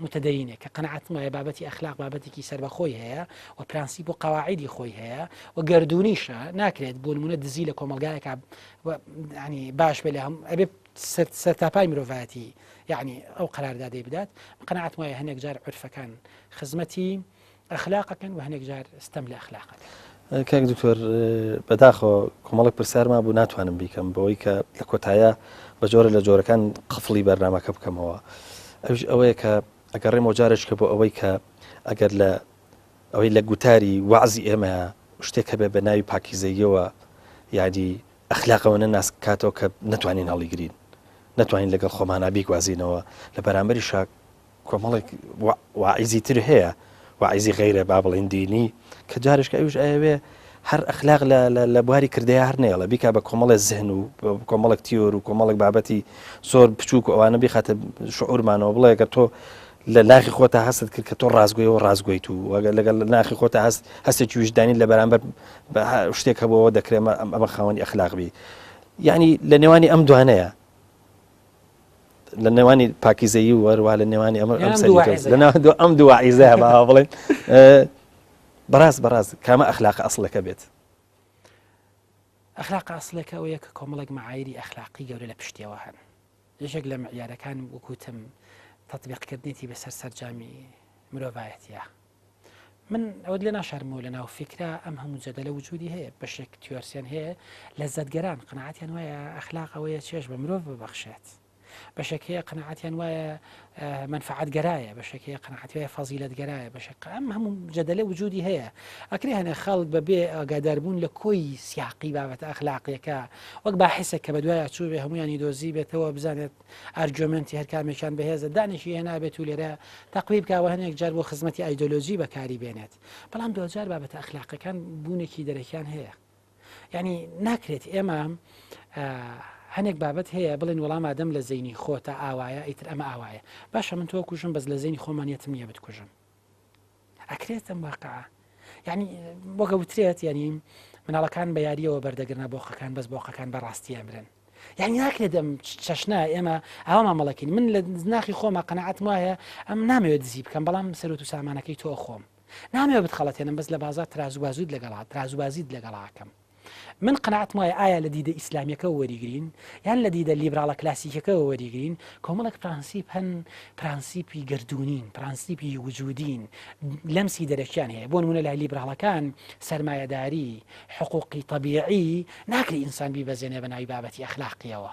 متدەینێک کە قەناعەتم وایە بابەتی ئەخلاق بابەتێکی سەربەخۆی هەیە و پرانسیب و قەواعیدی خۆی هەیە و گەردونیشە ناکرێت بۆ نمونە دزی لە کۆمەلگایەکە ینی باش بێ لە هەم ئەبێ سەرتاپای مرۆڤایەتی یعنی ئەو قەراردادەی بدات. قەناعەتم وایە هەندێک جار عورفەکان خزمەتی ئەخلاقەکەن و هەندێک جار ستەم لە ئەخلاقەکەن. کاک دکتۆر بەداخەوە کۆمەڵێک پرسیارما بوو ناتوانم بیکەم بەوەی کە لە کۆتایە بە جۆرە لە جۆرەکان قفڵی بەرنامەکە بکەمەوە، ئەوەیە کە ئەگەڕێمەوە جارێککە بۆ ئەوەی کە ئەگەر لە ئەوەی لە گوتاری وەعزی ئێمە شتێک هەبێ بە ناوی پاکیزەیەوە یادی ئەخلاقەوە نەناس کاتەوە کە نەتوانین هەڵیگرین، نەتوانین لەگەڵ خۆمانە بیگوازینەوە، لە بەرامبەری شاک کۆمەڵێک واعیزی تر هەیە، واعیزی غەیرە با بڵێن دینی کە جارێککە ئەوش ئەوێ هەر ئەخلاق لە بواری کردەیە هەر نێڵە بیکا بە کۆمەڵێک زهن و کۆمەڵێک تیۆر و کۆمەڵێک بابەتی زۆر بچووک و ئەوانە بیخاتە شعورمانەوە بڵێ کە تۆ لە ناخی خۆتا هەست کرد کە تۆ ڕازگۆیەوە ڕازگۆیت و لەگەڵ ناخی خۆتا هەستێکی وجدانی لە بەرامبەر شتێک هەبەوە دەکرێمە ئەمە خاوەنی ئەخلاق بی، یعنی لە نێوانی ئەم دوانەیە لە نێوانی پاکیزەیی و وەروە لە نێوانی ئەم دوو واعیزەیە با بڵێن بەڕاست کامە ئەخلاق ئەسڵەکە بێت. ئەخلاق ئەسڵەکە ئەوەیە کە کۆمەڵێک مەعایری ئەخلاقی گەورە لە پشتیەوە هەن، یەکێک لە معیارەکان وەکوتم تەطبیقکردنیەتی بەسەر سەرجامی مرۆڤایەتیە. من ئەوە لێ ناشارمەوە لە ناو فکرە ئەم هەموو جەدەلە وجودی هەیە، بەشێک تیۆرسیان هەیە لەزەتگەران قەناعەتیان وایە ئەخلاق ئەوەیە چێژ بە مرۆڤ ببەخشێت، بەشێکەیە قەناعەتیان وایە منفعەتگەرایە، بەشێکەیە قەناعەتی وایە فەزیلەتگەرایە، بەشێک ئەم هەموو جەدەلە وجودی هەیە. ئەکرێ هەنێ خەڵک بەبێ ئاگاداربوون لە کۆی سیاقی بابەتە ئەخلاقیەکە وەک باحسێک کە بەدوایە چوو بێ هەمویانی دۆزی بێتەوە بزانێت ئارگومنتی هەر کامێکیان بەهێزە دانیشی هێنابێت و لێرە تەقویب بکەوە هەنێک جار بۆ خزمەتی ئایدۆلۆژی بەکاری بێنێت، بەڵام دوجار بابەتە ئەخلاقەکان بوونێکی دەرەکیان هەیە. یعنی ناکرێت ئێمە هەنێک بابەت هەیە بڵێن وەڵام ئادەم لە زەینی خۆتە ئاوایە ئیتر ئەمە ئاوایە، باشە من تۆ کوژم بەس لە زەینی خۆمانیەتم نییە بتکوژم، ئەکرێتم واقعا یعنی وەگە وترێت ینی مناڵەکان بە یاریەوە بەردەگرنە بۆقەکان بەس بۆقەکان بەڕاستیە برن، يعني ناکرێت ئەم چەشنا ئێمە ئەومان مەڵەکەین من لە ناخی خۆمە قەنەعەتم وایە ئەم نامەوێت دزی بکەم بەڵام سەرۆت و سامانەکەی تۆ خۆم نامەوێت بتخەڵەتێنم بەس لە بازار ترازوبازیت لەگەڵاکەم من قەنەعەتم وایە ئایا لە دیدە ئیسلامیەکەەوە وەریگرین یان لە دیدە لیبراڵە کلاسیکەکەەوە وەریگرین کۆمەڵک پرانسیپ هەن پرانسیپی گردردونین پرانسیپی وجودین لەمسی دەرەکیان هەیە بۆ نمونە لای لیبراڵەکان سەرمایەداری حقوقی طبیعی ناکرێت ئینسان بیبەزێنێ بە ناوی بابەتی ئەخلاقیەوە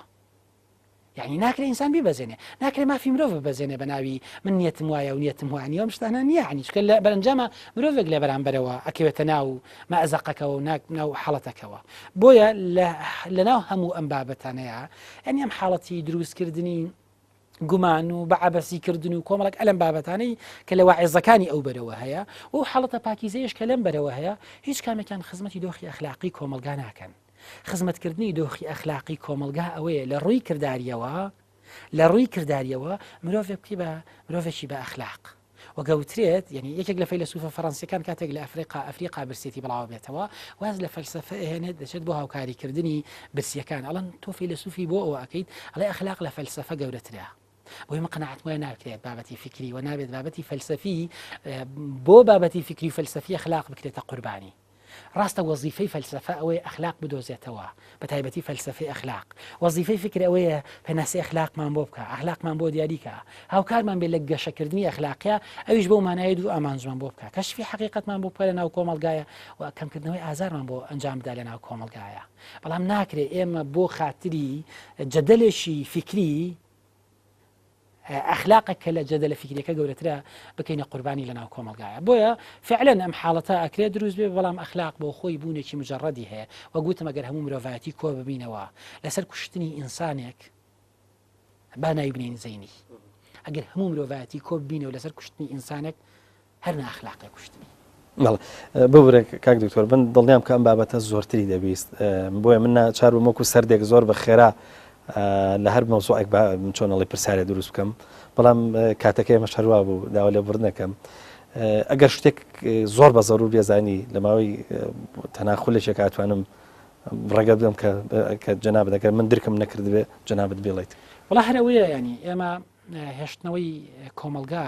يعني ناكل إنسان بيبزنه ناكل ما في مروف ببزنه بناوي من نية موايا ونية مواني ومشتهنا يعني شكل برنجامة مروف قل بران بروا أكيد تناو ما أزقك وناك ناو حالتك بويا لناو همو أنبابتنا يعني أم حالتي دروس كردني گومان و بەعەبەسی کردن و کۆمەڵک ئەلم بابەتانەی کە لە واعظەکانی ئەو بەرەوە هەیە و حاڵەتە پاکیزەیەش کە لەم بەرەوە هەیە هیچ کامێکیان خزمەتی دۆخی ئەخلاقی کۆمەلگا ناکەن خزمەتکردنی دۆخی ئەخلاقی کۆمەلگا ئەوەیە لە ڕووی کرداریەوە مرۆڤێک بکەی بە مرۆڤێکی بە ئەخلاق وەگەوترێت یعنی یەکێک لە فەیلسوفە فەڕەنسیەکان کاتێک لە ئەفریقا برسێتی بەڵاو بێتەوە واز لە فەلسەفە هێنێت دەچێت بۆ هاوکاریکردنی برسیەکان ئەڵەن تۆ فەیلسوفی بۆ ئەوە ئەکەیت ئەڵێ ئەخلاق لە فەلسەفە گەورەترە بۆی من قەنەعەتم وایە ناکرێت بابەتی فکری و نابێت بابەتی فەلسەفی بۆ بابەتی فکری و فەلسەفی ئەخلاق بکرێتە قوربانی ڕاستە وەزیفەی فەلسەفە ئەوەیە ئەخلاق بدۆزێتەوە بە تایبەتی فەلسەفەی ئەخلاق وەزیفەی فکر ئەوەیە پێناسی ئەخلاقمان بۆ بکە ئەخلاقمان بۆ دیاریکە هاوکارمان بێت لە گەشەکردنی ئەخلاقیە ئەویش بۆ مانایە دوو ئامانجمان بۆ بکە کەشفی حقیقەتمان بۆ بکە لە ناو کۆمەلگایە و کەمکردنەوەی ئازارمان بۆ ئەنجام بدا لە ناو کۆمەلگایە بەڵام ناکرێت ئێمە بۆ خاتری جەدەلێکی فکری ئەخلاقك کە لە جەدەلە فکریەکە گەورەترە بکەینە قوربانی لە ناو کۆمەلگایە بۆیە فعلا ئەم حاڵەتە ئەکرێت دروست بێ بەڵام ئەخلاق بۆ خۆی بوونێکی مجەڕەدی هەیە وە گوتم ئەگەر هەموو مرۆڤایەتی کۆ ببینەوە لەسەر کوشتنی ئینسانێک با نایبنین زەینی ئەگەر هەموو مرۆڤایەتی کۆ ببینەوە لەسەر کوشتنی ئینسانێک هەر ناخلاقی کوشتنی ببرێ کاک دکتۆر بن دڵنیام کە ئەم بابەتە زۆرتری دەبیست بۆیە من ناچار بووم وەکو سەردێک زۆر بە خێرا لە هەر مەوزوعێک چۆنەڵی پرسیارێ دروست بکەم بەڵام کاتەکەی ئێمە شەروا بوو داوا لێ بڕنەکەم ئەگەر شتێک زۆر بە زەڕوو بێزانی لە ماوەی تەناخولێکێک ئاتوانم ڕێگە بدەم کە جەنابەت ئەگەر من درکم نەکردبێ جەنابەت بێڵێیت وڵا هەرەوەیە ینی ئێمە هێشتنەوەی کۆمەلگا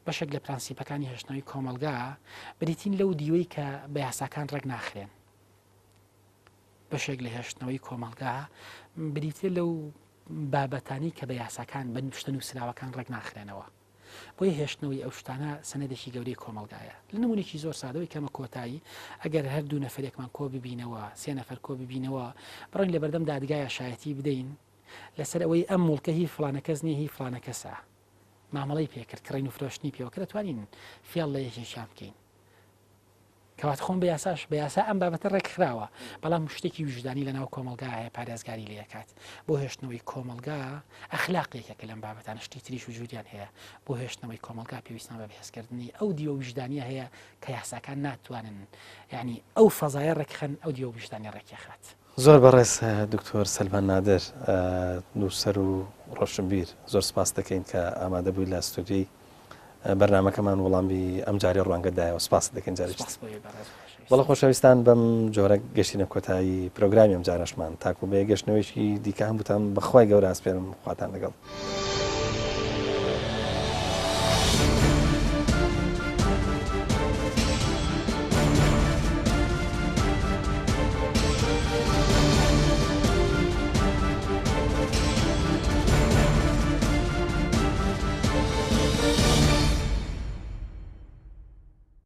بەشێک لە پرانسیپەکانی هێشتنەوەی کۆمەلگا بریتین لەو دیوەی کە بە یاساکان ڕێک ناخرێن بەشێک لە هێشتنەوەی کۆمەلگا بریتێ لەو بابەتانی کە بە یاساکان بە شتە نووسراوەکان ڕێک ناخرێنەوە بۆی هێشتنەوەی ئەو شتانە سەنەدێکی گەورەی کۆمەلگایە لە نمونێکی زۆر سادەوەی کەمە کۆتایی ئەگەر هەردوو نەفرێکمان کۆ ببینەوە سێ نەفەر کۆ ببینەوە بڕین لە بەردەم دادگایە شایەتی بدەین لەسەر ئەوەی ئەم مڵکە هی فڵانە کەس نییە هی فڵانە کەسە مامەڵەی پێکرد کڕین و فرۆشتنی پێوە کە دەتوانین فێڵ لە یەکێکیان بکەین کەواتە خۆم بە یاساش بە یاسا ئەم بابەتە ڕێکخراوە بەڵام شتێکی وجدانی لە ناو کۆمەلگا هەیە پارێزگاری لێ دەکات بۆ هێشتنەوەی کۆمەلگا ئەخلاقێکە لەم بابەتانە شتی تریش وجودیان هەیە بۆ هێشتنەوەی کۆمەلگا پێویستان بە بەهێزکردنی ئەو دیوە وجدانیە هەیە کە یاساکان ناتوانن یعنی ئەو فەزایە ڕێکخەن ئەو دیوە وجدانی ڕێکێخات زۆر بەڕێز دکتۆر سەلمان نادر نووسەر و ڕۆشنبیر زۆر سپاس دەکەین کە ئامادە بووی لە ستودیۆی بەرنامەکەمان وەڵامی ئەم جاری ڕوانگەدایەوە سپاس دەکەین جاری وەڵە خۆشەویستان بەم جۆرە گەشتینە کۆتایی پرۆگرامی ئەم جارەشمان تاکو بە گەشتنەوەیشی دیکە هەمووتان بەخوای گەورە ئاسپێرم خواتان لەگەڵ